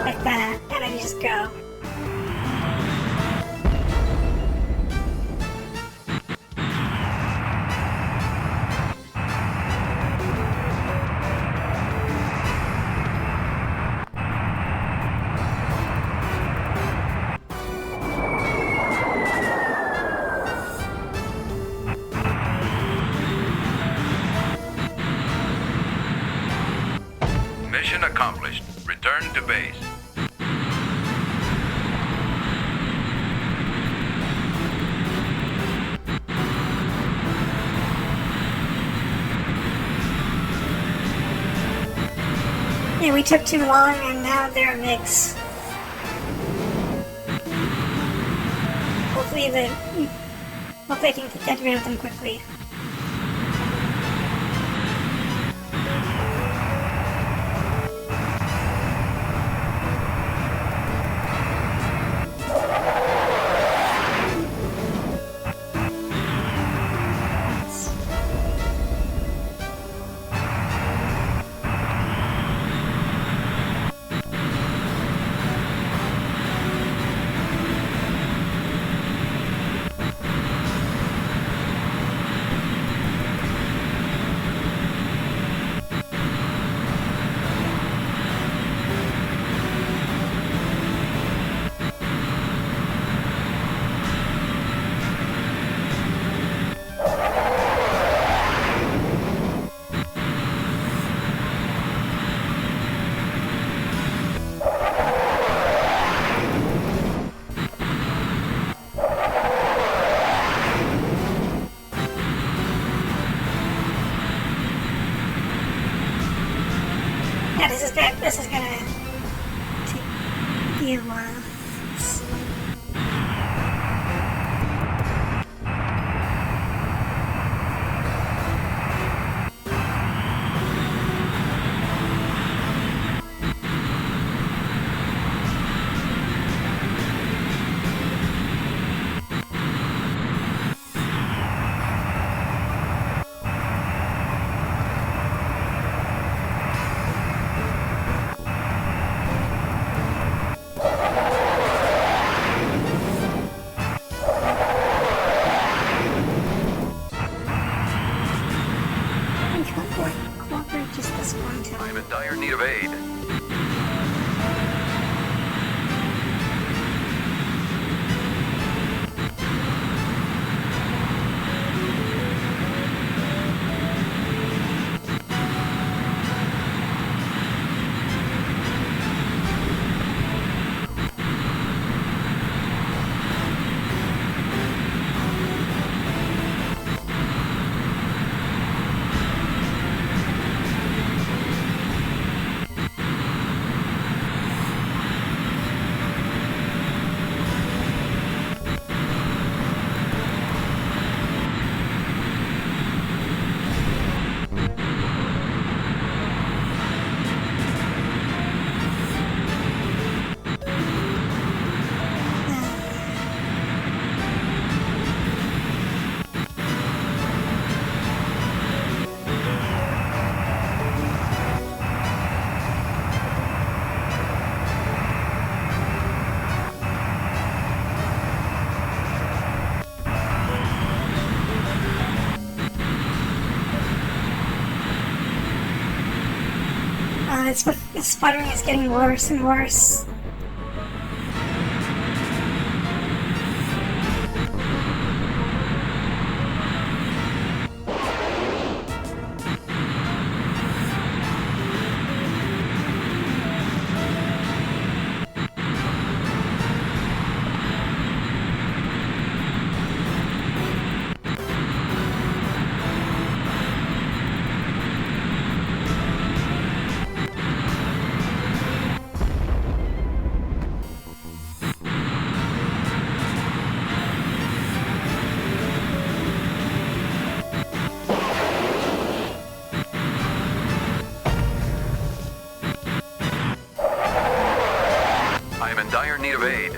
Like that, and then you just go. Mission accomplished. Return to base. Yeah, we took too long and now they're a mix. Hopefully I can get rid of them quickly. Yeah, this is gonna be a while. Cooperate just this one time. I'm in dire need of aid. This sputtering is getting worse and worse. I'm in dire need of aid.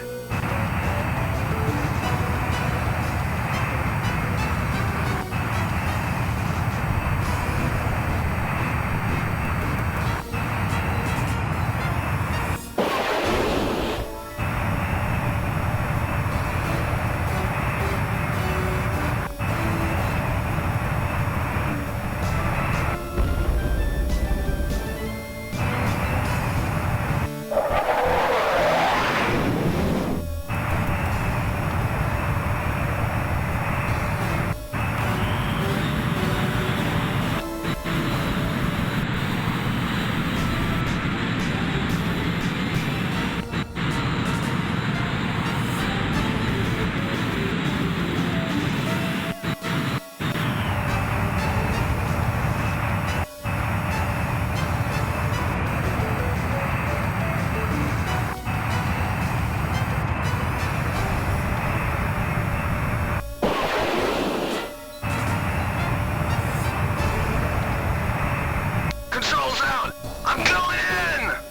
Controls out! I'm going in!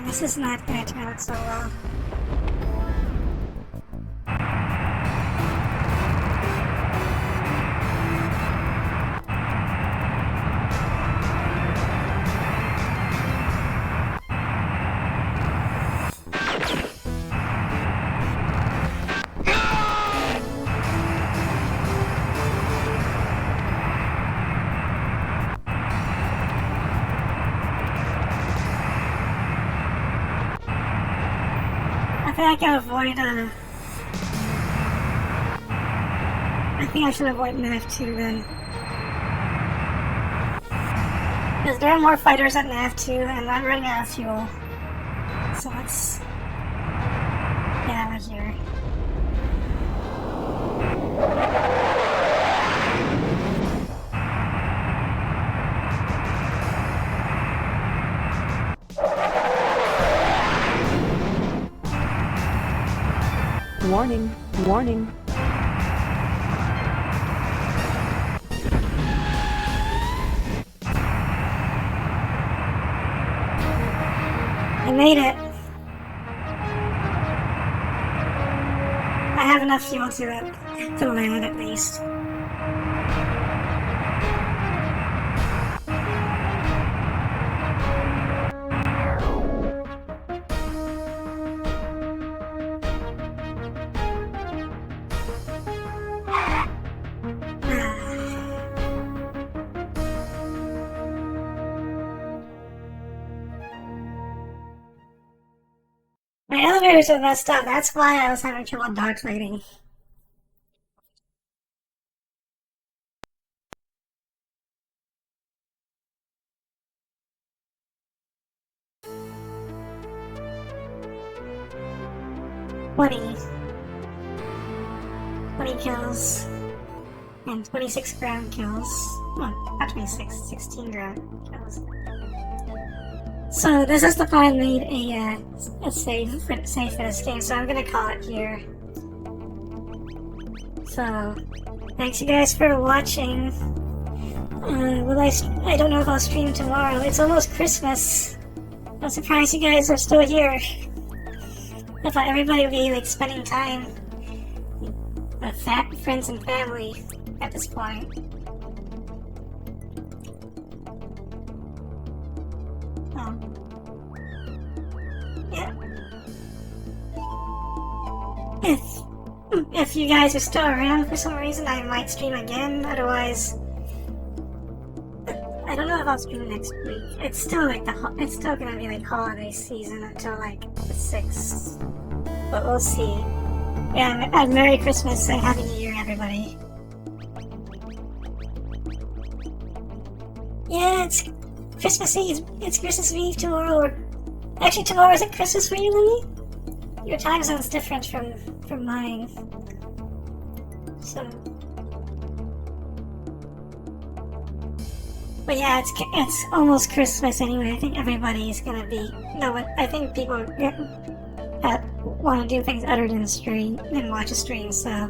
This is not going to turn out so well. I can avoid, I think I should avoid an F2 then. Because there are more fighters at an F2 and I'm running out of fuel. So let's get out of here. Warning, warning. I made it. I have enough fuel to land at least. My elevators are messed up, that's why I was having trouble dogfighting. $20 kills and 26 ground kills. Oh, not 26, 16 ground kills. So this is the part I made a save for this game, so I'm gonna call it here. So, thanks you guys for watching. I don't know if I'll stream tomorrow. It's almost Christmas. I'm surprised you guys are still here. I thought everybody would be like spending time with friends and family at this point. Yeah. If you guys are still around for some reason, I might stream again. Otherwise, I don't know if I'll stream next week. It's still like it's still gonna be like holiday season until like the 6th, but we'll see. Yeah, and Merry Christmas and Happy New Year, everybody. Yeah, it's Christmas Eve. It's Christmas Eve tomorrow. Actually, tomorrow isn't Christmas for you, Lily? Your time zone's different from mine. So, but yeah, it's almost Christmas anyway. I think everybody's gonna be. No, I think people want to do things other than stream and watch a stream. So,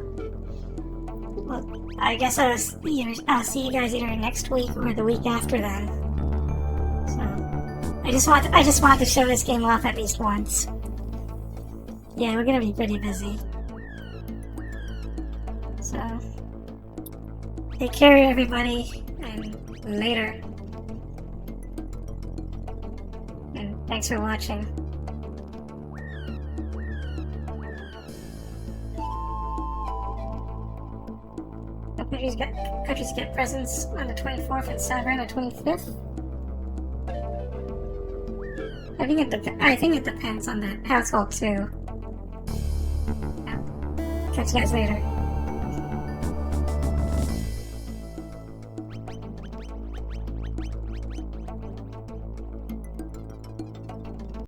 well, I guess I'll see you guys either next week or the week after then. So, I just want to show this game off at least once. Yeah, we're gonna be pretty busy. So, take care, everybody, and later. And thanks for watching. Countries get presents on the 24th and celebrate on the 25th. I think it depends on the household too. Catch you guys later.